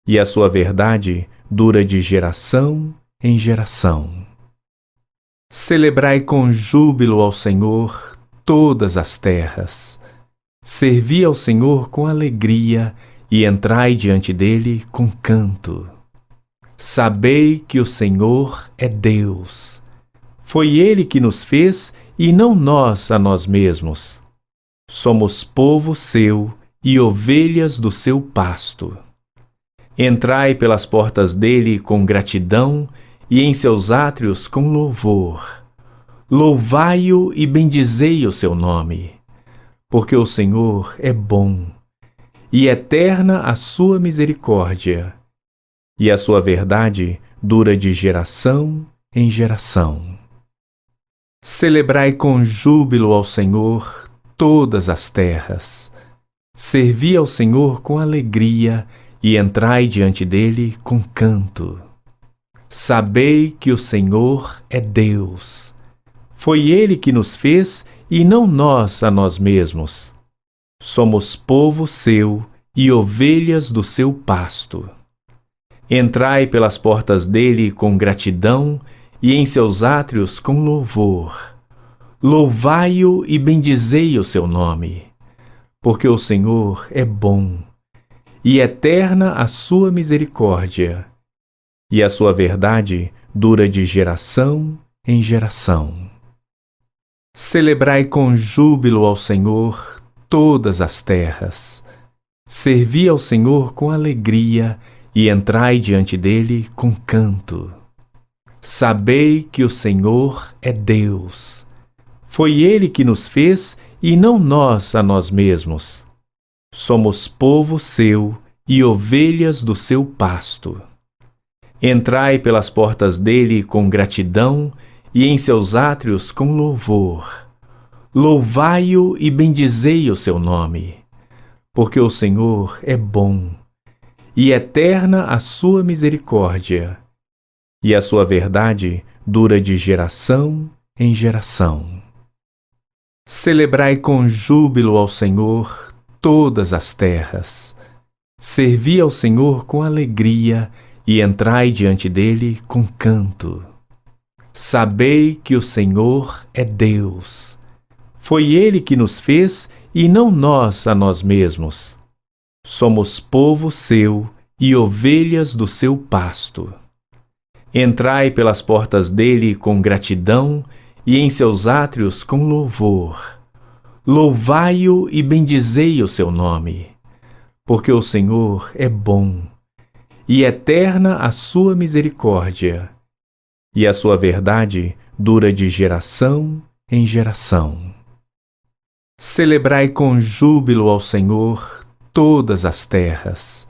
e a sua verdade dura de geração em geração. Celebrai com júbilo ao Senhor todas as terras. Servi ao Senhor com alegria e entrai diante dele com canto. Sabei que o Senhor é Deus. Foi ele que nos fez e não nós a nós mesmos. Somos povo seu e ovelhas do seu pasto. Entrai pelas portas dele com gratidão e em seus átrios com louvor. Louvai-o e bendizei o seu nome, porque o Senhor é bom, e eterna a sua misericórdia, e a sua verdade dura de geração em geração. Celebrai com júbilo ao Senhor todas as terras. Servi ao Senhor com alegria e entrai diante dele com canto. Sabei que o Senhor é Deus. Foi ele que nos fez e não nós a nós mesmos. Somos povo seu e ovelhas do seu pasto. Entrai pelas portas dele com gratidão e em seus átrios com louvor. Louvai-o e bendizei o seu nome, porque o Senhor é bom, e eterna a sua misericórdia, e a sua verdade dura de geração em geração. Celebrai com júbilo ao Senhor todas as terras. Servi ao Senhor com alegria e entrai diante dele com canto. Sabei que o Senhor é Deus. Foi ele que nos fez e não nós a nós mesmos. Somos povo seu e ovelhas do seu pasto. Entrai pelas portas dele com gratidão e em seus átrios com louvor. Louvai-o e bendizei o seu nome, porque o Senhor é bom, e eterna a sua misericórdia, e a sua verdade dura de geração em geração. Celebrai com júbilo ao Senhor todas as terras. Servi ao Senhor com alegria e entrai diante dele com canto. Sabei que o Senhor é Deus. Foi ele que nos fez e não nós a nós mesmos. Somos povo seu e ovelhas do seu pasto. Entrai pelas portas dele com gratidão e em seus átrios com louvor. Louvai-o e bendizei o seu nome, porque o Senhor é bom, e eterna a sua misericórdia, e a sua verdade dura de geração em geração. Celebrai com júbilo ao Senhor todas as terras.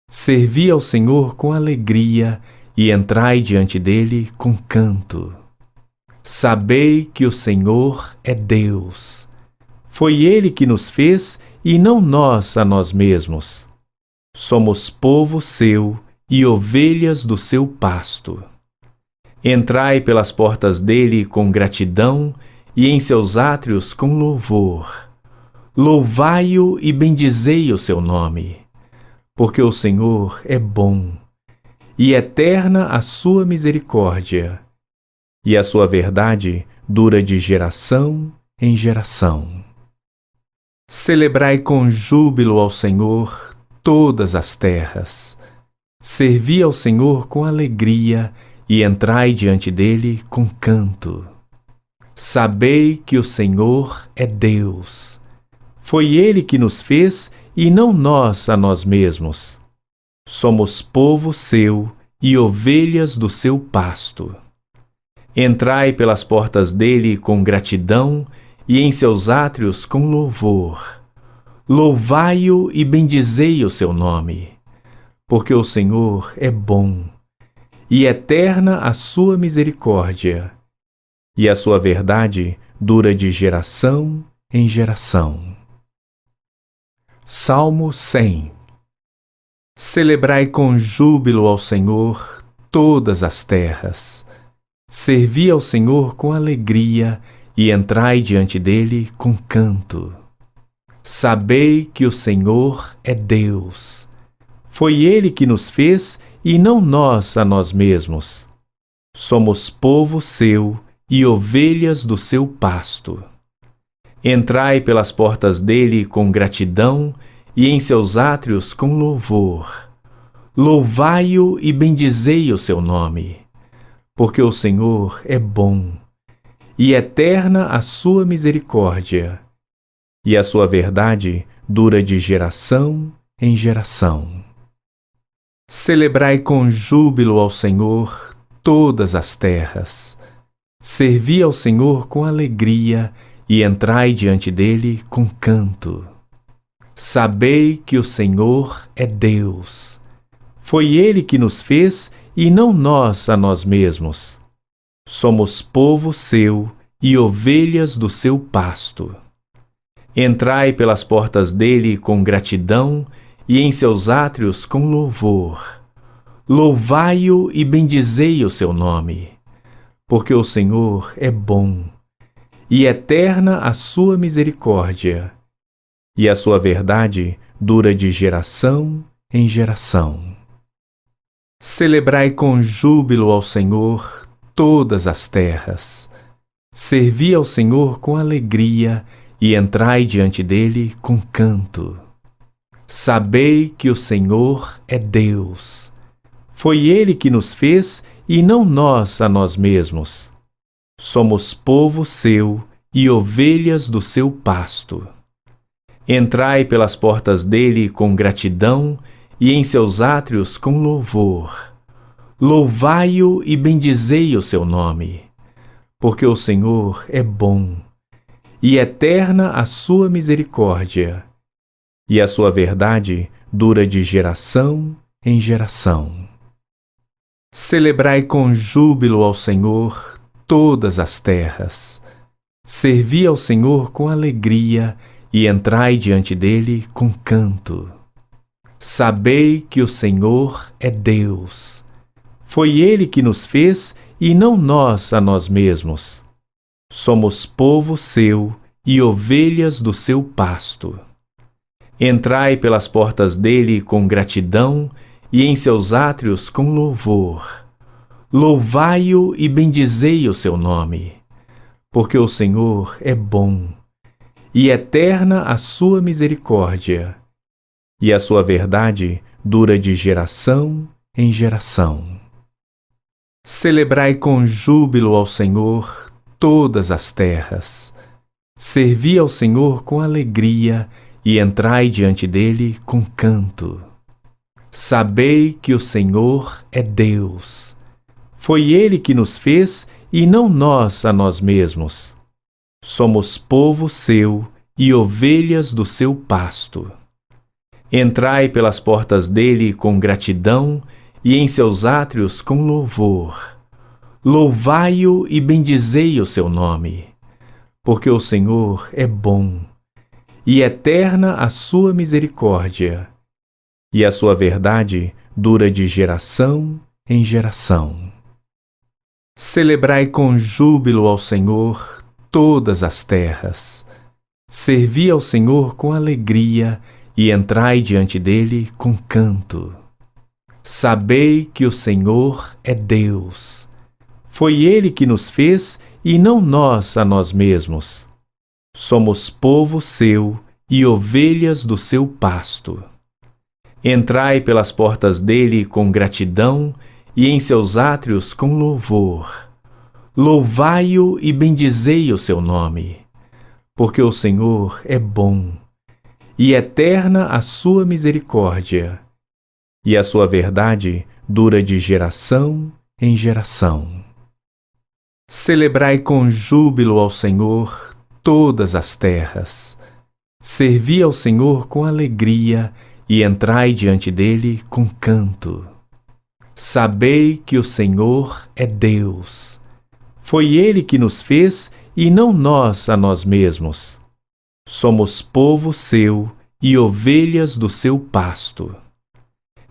Servi ao Senhor com alegria e entrai diante dele com canto. Sabei que o Senhor é Deus. Foi ele que nos fez e não nós a nós mesmos. Somos povo seu e ovelhas do seu pasto. Entrai pelas portas dele com gratidão e em seus átrios com louvor. Louvai-o e bendizei o seu nome, porque o Senhor é bom, e eterna a sua misericórdia, e a sua verdade dura de geração em geração. Celebrai com júbilo ao Senhor todas as terras. Servi ao Senhor com alegria e entrai diante dele com canto. Sabei que o Senhor é Deus. Foi ele que nos fez e não nós a nós mesmos. Somos povo seu e ovelhas do seu pasto. Entrai pelas portas dele com gratidão e em seus átrios com louvor. Louvai-o e bendizei o seu nome, porque o Senhor é bom, e eterna a sua misericórdia, e a sua verdade dura de geração em geração. Salmo 100. Celebrai com júbilo ao Senhor todas as terras. Servi ao Senhor com alegria e entrai diante dele com canto. Sabei que o Senhor é Deus. Foi ele que nos fez e não nós a nós mesmos. Somos povo seu e ovelhas do seu pasto. Entrai pelas portas dele com gratidão e em seus átrios com louvor. Louvai-o e bendizei o seu nome, porque o Senhor é bom, e eterna a sua misericórdia, e a sua verdade dura de geração em geração. Celebrai com júbilo ao Senhor todas as terras. Servi ao Senhor com alegria e entrai diante dele com canto. Sabei que o Senhor é Deus. Foi ele que nos fez e não nós a nós mesmos. Somos povo seu e ovelhas do seu pasto. Entrai pelas portas dele com gratidão e em seus átrios com louvor. Louvai-o e bendizei o seu nome, porque o Senhor é bom, e eterna a sua misericórdia, e a sua verdade dura de geração em geração. Celebrai com júbilo ao Senhor todas as terras. Servi ao Senhor com alegria e entrai diante dele com canto. Sabei que o Senhor é Deus. Foi ele que nos fez e não nós a nós mesmos. Somos povo seu e ovelhas do seu pasto. Entrai pelas portas dele com gratidão e em seus átrios com louvor. Louvai-o e bendizei o seu nome, porque o Senhor é bom, e eterna a sua misericórdia, e a sua verdade dura de geração em geração. Celebrai com júbilo ao Senhor todas as terras. Servi ao Senhor com alegria e entrai diante dele com canto. Sabei que o Senhor é Deus. Foi ele que nos fez e não nós a nós mesmos. Somos povo seu e ovelhas do seu pasto. Entrai pelas portas dele com gratidão e em seus átrios com louvor. Louvai-o e bendizei o seu nome, porque o Senhor é bom, e eterna a sua misericórdia, e a sua verdade dura de geração em geração. Celebrai com júbilo ao Senhor todas as terras. Servi ao Senhor com alegria e entrai diante dele com canto. Sabei que o Senhor é Deus. Foi ele que nos fez e não nós a nós mesmos. Somos povo seu e ovelhas do seu pasto. Entrai pelas portas dele com gratidão e em seus átrios com louvor. Louvai-o e bendizei o seu nome, porque o Senhor é bom, e eterna a sua misericórdia, e a sua verdade dura de geração em geração. Celebrai com júbilo ao Senhor todas as terras. Servi ao Senhor com alegria e entrai diante dele com canto. Sabei que o Senhor é Deus. Foi ele que nos fez e não nós a nós mesmos. Somos povo seu e ovelhas do seu pasto. Entrai pelas portas dele com gratidão e em seus átrios com louvor. Louvai-o e bendizei o seu nome, porque o Senhor é bom, e eterna a sua misericórdia, e a sua verdade dura de geração em geração. Celebrai com júbilo ao Senhor todas as terras. Servi ao Senhor com alegria e entrai diante dele com canto. Sabei que o Senhor é Deus. Foi ele que nos fez e não nós a nós mesmos. Somos povo seu e ovelhas do seu pasto.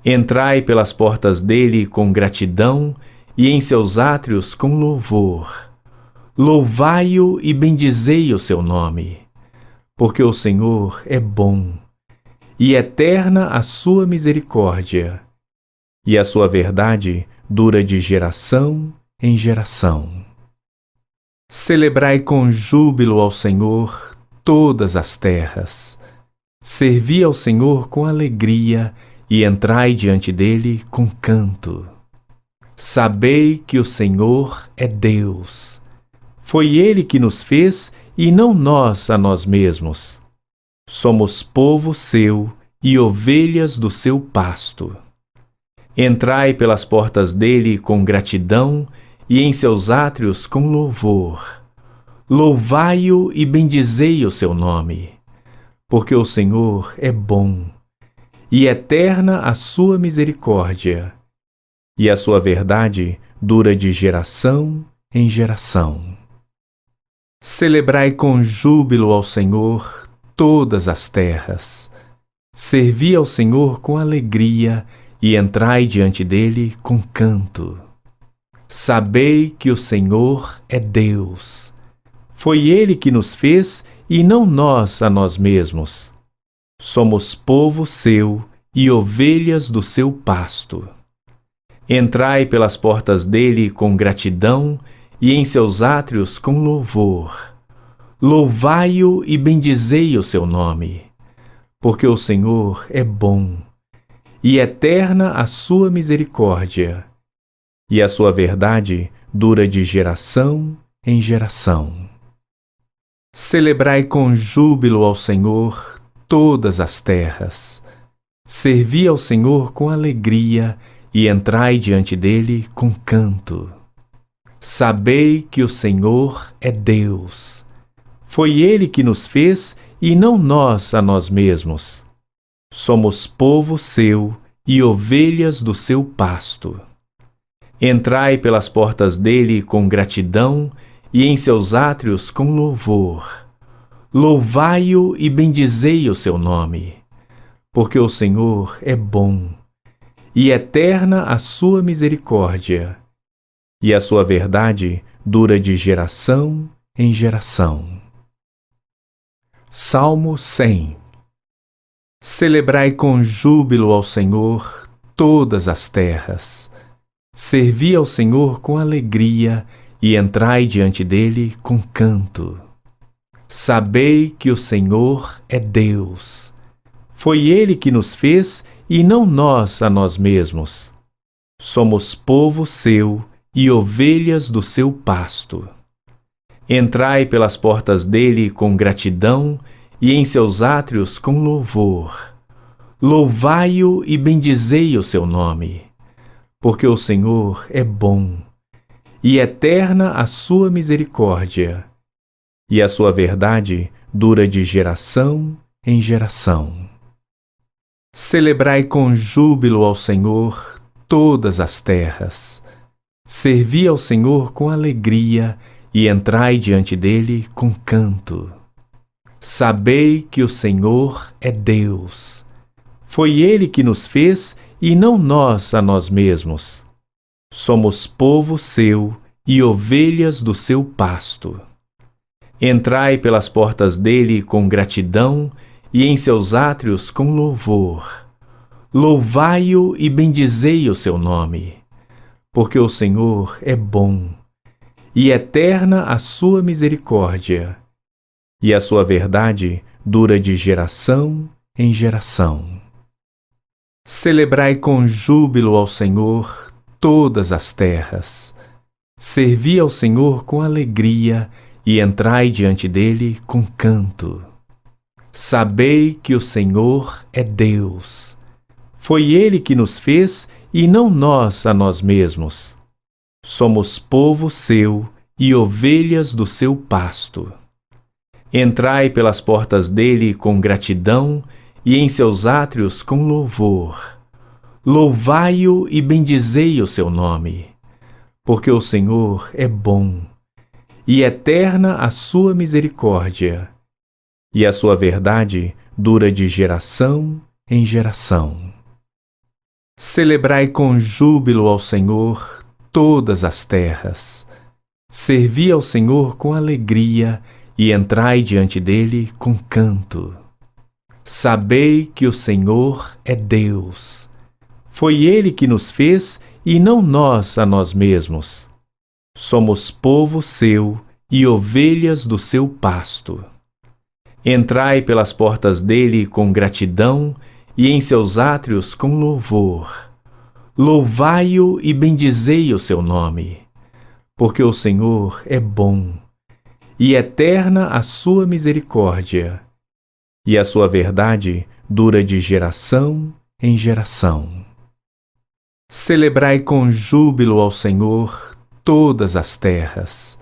Entrai pelas portas dele com gratidão e em seus átrios com louvor. Louvai-o e bendizei o seu nome, porque o Senhor é bom, e eterna a sua misericórdia, e a sua verdade dura de geração em geração. Celebrai com júbilo ao Senhor todas as terras. Servi ao Senhor com alegria e entrai diante dele com canto. Sabei que o Senhor é Deus. Foi ele que nos fez e não nós a nós mesmos. Somos povo seu e ovelhas do seu pasto. Entrai pelas portas dele com gratidão e em seus átrios com louvor. Louvai-o e bendizei o seu nome, porque o Senhor é bom, e eterna a sua misericórdia, e a sua verdade dura de geração em geração. Celebrai com júbilo ao Senhor todas as terras. Servi ao Senhor com alegria e entrai diante dele com canto. Sabei que o Senhor é Deus. Foi ele que nos fez e não nós a nós mesmos. Somos povo seu e ovelhas do seu pasto. Entrai pelas portas dele com gratidão e em seus átrios com louvor. Louvai-o e bendizei o seu nome, porque o Senhor é bom, e eterna a sua misericórdia, e a sua verdade dura de geração em geração. Celebrai com júbilo ao Senhor todas as terras. Servi ao Senhor com alegria e entrai diante dele com canto. Sabei que o Senhor é Deus. Foi ele que nos fez e não nós a nós mesmos. Somos povo seu e ovelhas do seu pasto. Entrai pelas portas dele com gratidão e em seus átrios com louvor. Louvai-o e bendizei o seu nome, porque o Senhor é bom, e eterna a sua misericórdia, e a sua verdade dura de geração em geração. Salmo 100. Celebrai com júbilo ao Senhor todas as terras. Servi ao Senhor com alegria e entrai diante dele com canto. Sabei que o Senhor é Deus. Foi ele que nos fez e não nós a nós mesmos. Somos povo seu e ovelhas do seu pasto. Entrai pelas portas dele com gratidão e em seus átrios com louvor. Louvai-o e bendizei o seu nome, porque o Senhor é bom, e eterna a sua misericórdia, e a sua verdade dura de geração em geração. Celebrai com júbilo ao Senhor todas as terras. Servi ao Senhor com alegria e entrai diante dele com canto. Sabei que o Senhor é Deus. Foi ele que nos fez e não nós a nós mesmos. Somos povo seu e ovelhas do seu pasto. Entrai pelas portas dele com gratidão e em seus átrios com louvor. Louvai-o e bendizei o seu nome, porque o Senhor é bom, e eterna a sua misericórdia, e a sua verdade dura de geração em geração. Celebrai com júbilo ao Senhor todas as terras. Servi ao Senhor com alegria e entrai diante dele com canto. Sabei que o Senhor é Deus. Foi ele que nos fez e não nós a nós mesmos. Somos povo seu e ovelhas do seu pasto. Entrai pelas portas dele com gratidão e em seus átrios com louvor. Louvai-o e bendizei o seu nome, porque o Senhor é bom, e eterna a sua misericórdia, e a sua verdade dura de geração em geração. Celebrai com júbilo ao Senhor todas as terras. Servi ao Senhor com alegria e entrai diante dele com canto. Sabei que o Senhor é Deus. Foi ele que nos fez e não nós a nós mesmos. Somos povo seu e ovelhas do seu pasto. Entrai pelas portas dele com gratidão e em seus átrios com louvor. Louvai-o e bendizei o seu nome, porque o Senhor é bom, e eterna a sua misericórdia, e a sua verdade dura de geração em geração. Celebrai com júbilo ao Senhor todas as terras.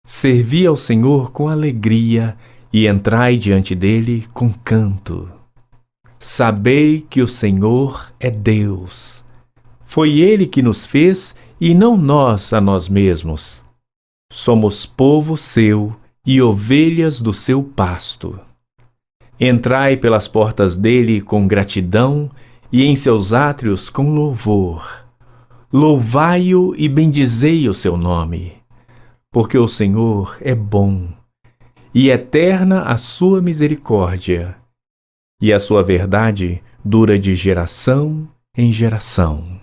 Servi ao Senhor com alegria e entrai diante dele com canto. Sabei que o Senhor é Deus. Foi ele que nos fez e não nós a nós mesmos. Somos povo seu e ovelhas do seu pasto. Entrai pelas portas dele com gratidão e em seus átrios com louvor. Louvai-o e bendizei o seu nome, porque o Senhor é bom, e eterna a sua misericórdia, e a sua verdade dura de geração em geração.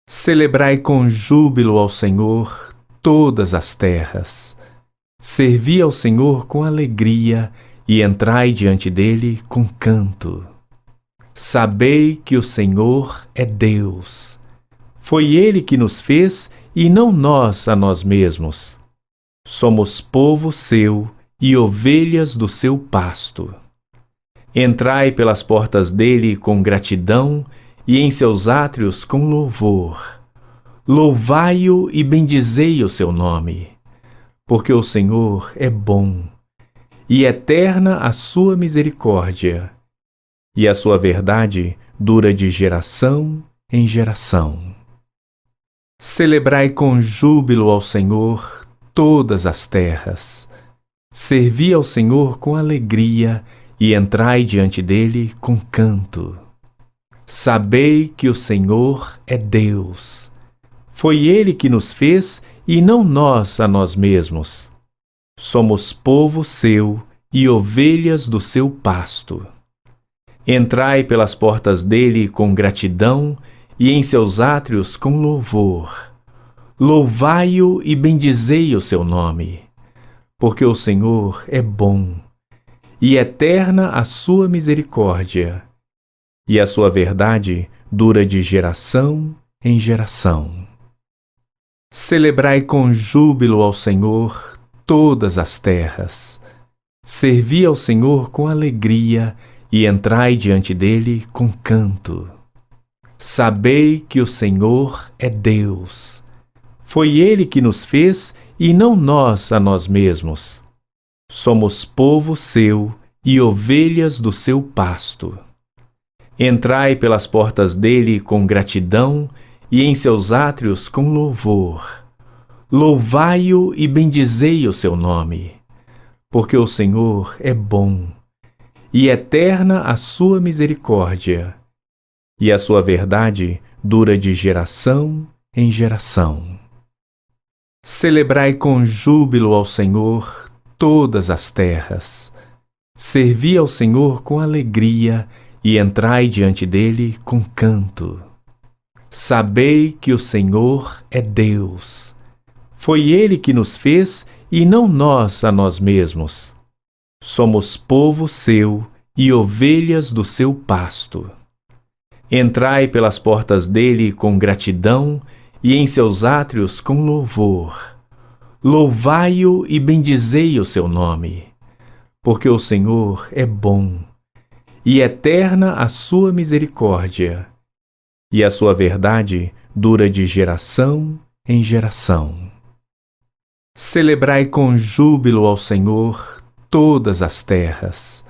Celebrai com júbilo ao Senhor todas as terras. Servi ao Senhor com alegria e entrai diante dele com canto. Sabei que o Senhor é Deus. Foi ele que nos fez e não nós a nós mesmos. Somos povo seu e ovelhas do seu pasto. Entrai pelas portas dele com gratidão e em seus átrios com louvor. Louvai-o e bendizei o seu nome, porque o Senhor é bom, e eterna a sua misericórdia, e a sua verdade dura de geração em geração. Celebrai com júbilo ao Senhor todas as terras. Servi ao Senhor com alegria e entrai diante dele com canto. Sabei que o Senhor é Deus. Foi ele que nos fez e não nós a nós mesmos. Somos povo seu e ovelhas do seu pasto. Entrai pelas portas dele com gratidão e em seus átrios com louvor. Louvai-o e bendizei o seu nome, porque o Senhor é bom, e eterna a sua misericórdia, e a sua verdade dura de geração em geração. Celebrai com júbilo ao Senhor todas as terras. Servi ao Senhor com alegria e entrai diante dele com canto. Sabei que o Senhor é Deus. Foi ele que nos fez e não nós a nós mesmos. Somos povo seu e ovelhas do seu pasto. Entrai pelas portas dele com gratidão e em seus átrios com louvor. Louvai-o e bendizei o seu nome, porque o Senhor é bom, e eterna a sua misericórdia, e a sua verdade dura de geração em geração. Celebrai com júbilo ao Senhor todas as terras. Servi ao Senhor com alegria e entrai diante dele com canto. Sabei que o Senhor é Deus. Foi ele que nos fez e não nós a nós mesmos. Somos povo seu e ovelhas do seu pasto. Entrai pelas portas dele com gratidão e em seus átrios com louvor. Louvai-o e bendizei o seu nome, porque o Senhor é bom, e eterna a sua misericórdia, e a sua verdade dura de geração em geração. Celebrai com júbilo ao Senhor todas as terras.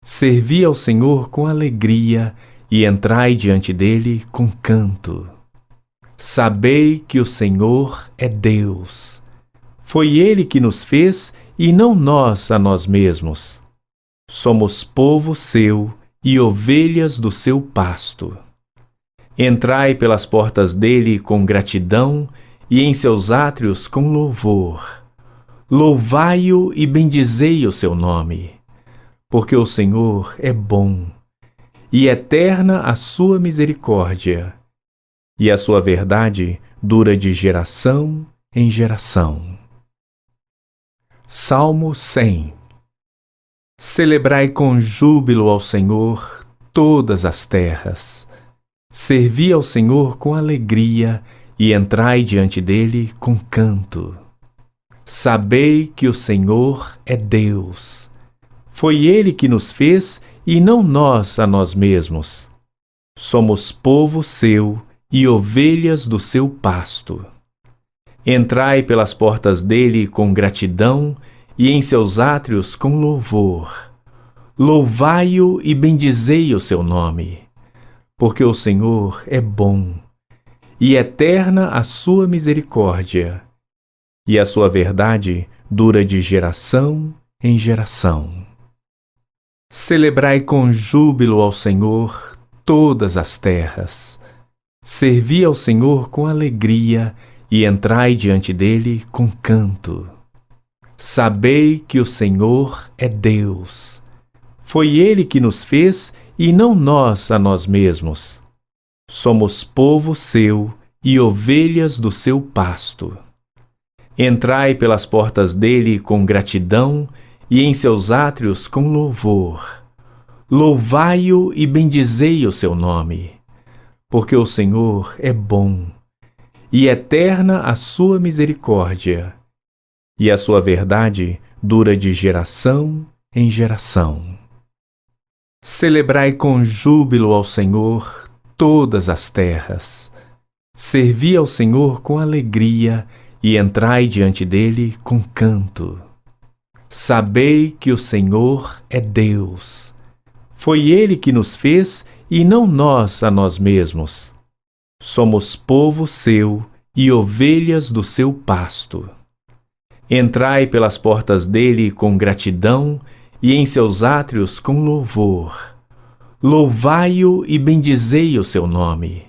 Servi ao Senhor com alegria e entrai diante dele com canto. Sabei que o Senhor é Deus. Foi ele que nos fez e não nós a nós mesmos. Somos povo seu e ovelhas do seu pasto. Entrai pelas portas dele com gratidão e em seus átrios com louvor. Louvai-o e bendizei o seu nome, porque o Senhor é bom, e eterna a sua misericórdia, e a sua verdade dura de geração em geração. Salmo 100. Celebrai com júbilo ao Senhor todas as terras. Servi ao Senhor com alegria e entrai diante dele com canto. Sabei que o Senhor é Deus. Foi ele que nos fez e não nós a nós mesmos. Somos povo seu e ovelhas do seu pasto. Entrai pelas portas dele com gratidão e em seus átrios com louvor. Louvai-o e bendizei o seu nome, porque o Senhor é bom, e eterna a sua misericórdia, e a sua verdade dura de geração em geração. Celebrai com júbilo ao Senhor todas as terras. Servi ao Senhor com alegria e entrai diante dele com canto. Sabei que o Senhor é Deus. Foi ele que nos fez e não nós a nós mesmos. Somos povo seu e ovelhas do seu pasto. Entrai pelas portas dele com gratidão e em seus átrios com louvor. Louvai-o e bendizei o seu nome, porque o Senhor é bom, e eterna a sua misericórdia, e a sua verdade dura de geração em geração. Celebrai com júbilo ao Senhor todas as terras. Servi ao Senhor com alegria e entrai diante dele com canto. Sabei que o Senhor é Deus. Foi ele que nos fez e não nós a nós mesmos. Somos povo seu e ovelhas do seu pasto. Entrai pelas portas dele com gratidão e em seus átrios com louvor. Louvai-o e bendizei o seu nome,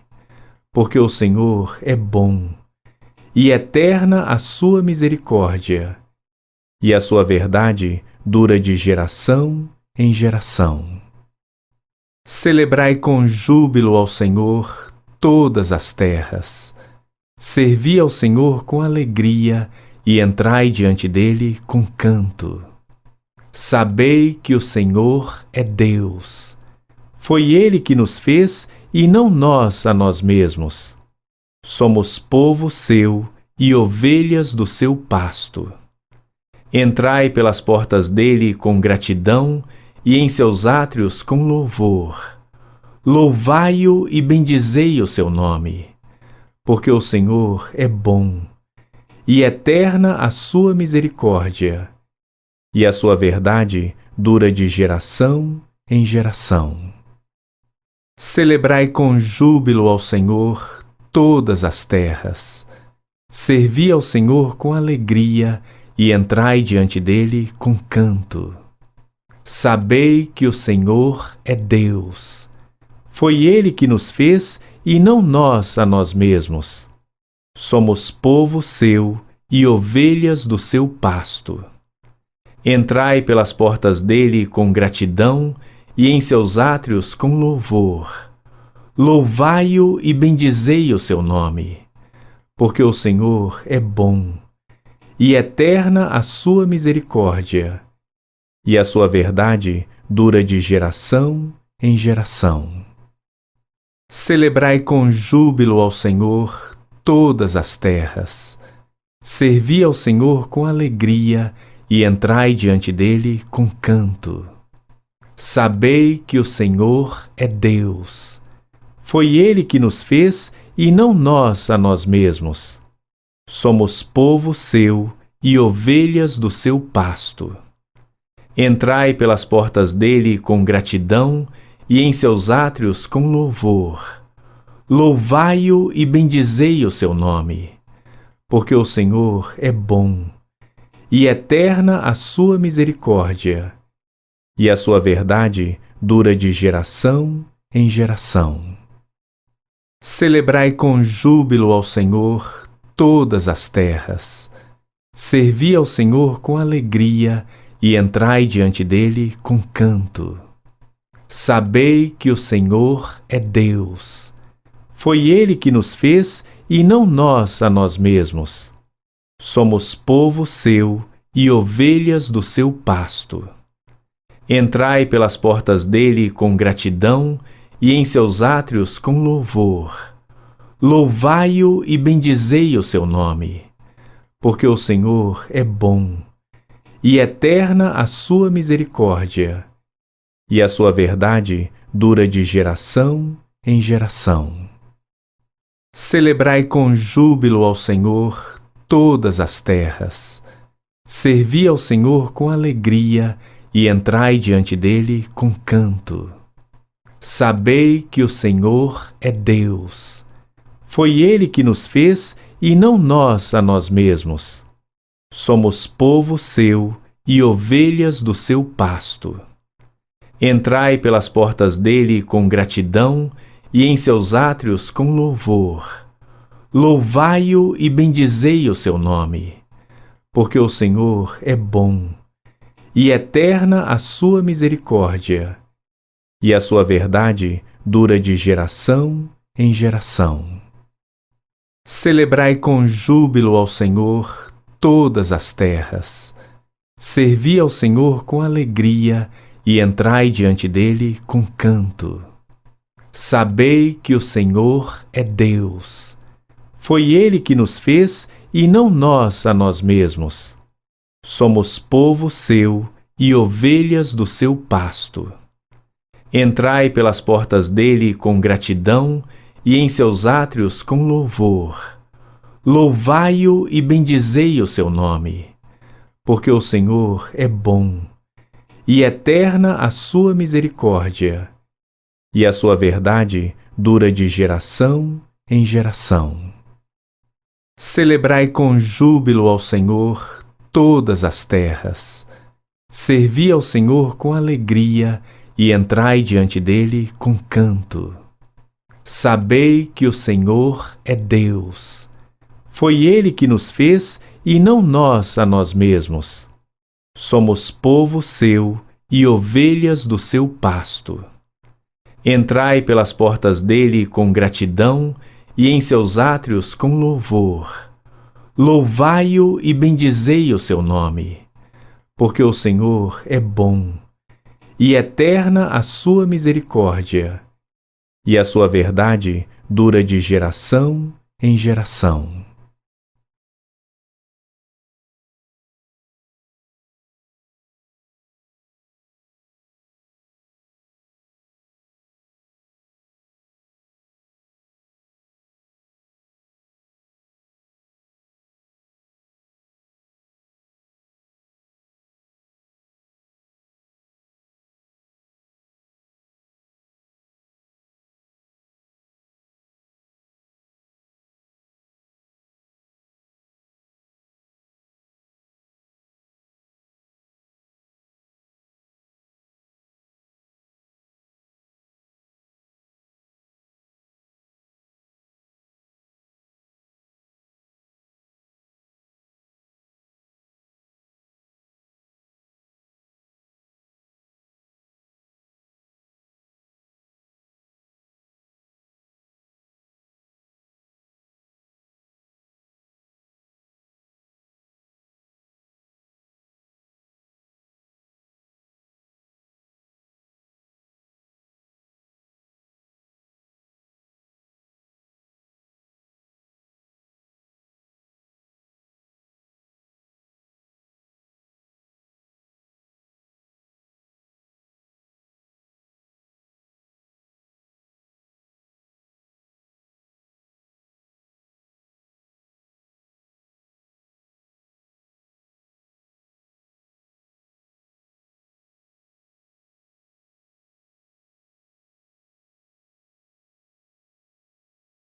porque o Senhor é bom, e eterna a sua misericórdia, e a sua verdade dura de geração em geração. Celebrai com júbilo ao Senhor todas as terras. Servi ao Senhor com alegria e entrai diante dele com canto. Sabei que o Senhor é Deus. Foi ele que nos fez e não nós a nós mesmos. Somos povo seu e ovelhas do seu pasto. Entrai pelas portas dele com gratidão e em seus átrios com louvor. Louvai-o e bendizei o seu nome, porque o Senhor é bom, e eterna a sua misericórdia, e a sua verdade dura de geração em geração. Celebrai com júbilo ao Senhor todas as terras. Servi ao Senhor com alegria e entrai diante dele com canto. Sabei que o Senhor é Deus. Foi ele que nos fez e não nós a nós mesmos. Somos povo seu e ovelhas do seu pasto. Entrai pelas portas dele com gratidão e em seus átrios com louvor. Louvai-o e bendizei o seu nome, porque o Senhor é bom, e eterna a sua misericórdia, e a sua verdade dura de geração em geração. Celebrai com júbilo ao Senhor todas as terras. Servi ao Senhor com alegria e entrai diante dele com canto. Sabei que o Senhor é Deus. Foi ele que nos fez e não nós a nós mesmos. Somos povo seu e ovelhas do seu pasto. Entrai pelas portas dele com gratidão e em seus átrios com louvor. Louvai-o e bendizei o seu nome, porque o Senhor é bom, e eterna a sua misericórdia, e a sua verdade dura de geração em geração. Celebrai com júbilo ao Senhor todas as terras. Servi ao Senhor com alegria e entrai diante dele com canto. Sabei que o Senhor é Deus. Foi ele que nos fez e não nós a nós mesmos. Somos povo seu e ovelhas do seu pasto. Entrai pelas portas dele com gratidão e em seus átrios com louvor. Louvai-o e bendizei o seu nome, porque o Senhor é bom, e eterna a sua misericórdia, e a sua verdade dura de geração em geração. Celebrai com júbilo ao Senhor todas as terras. Servi ao Senhor com alegria e entrai diante dele com canto. Sabei que o Senhor é Deus. Foi ele que nos fez e não nós a nós mesmos. Somos povo seu e ovelhas do seu pasto. Entrai pelas portas dele com gratidão e em seus átrios com louvor. Louvai-o e bendizei o seu nome, porque o Senhor é bom, e eterna a sua misericórdia, e a sua verdade dura de geração em geração. Celebrai com júbilo ao Senhor todas as terras. Servi ao Senhor com alegria e entrai diante dele com canto. Sabei que o Senhor é Deus. Foi ele que nos fez e não nós a nós mesmos. Somos povo seu e ovelhas do seu pasto. Entrai pelas portas dele com gratidão e em seus átrios com louvor. Louvai-o e bendizei o seu nome, porque o Senhor é bom, e eterna a sua misericórdia, e a sua verdade dura de geração em geração. Celebrai com júbilo ao Senhor todas as terras. Servi ao Senhor com alegria e entrai diante dele com canto. Sabei que o Senhor é Deus. Foi ele que nos fez e não nós a nós mesmos. Somos povo seu e ovelhas do seu pasto. Entrai pelas portas dele com gratidão e em seus átrios com louvor. Louvai-o e bendizei o seu nome, porque o Senhor é bom, e eterna a sua misericórdia, e a sua verdade dura de geração em geração.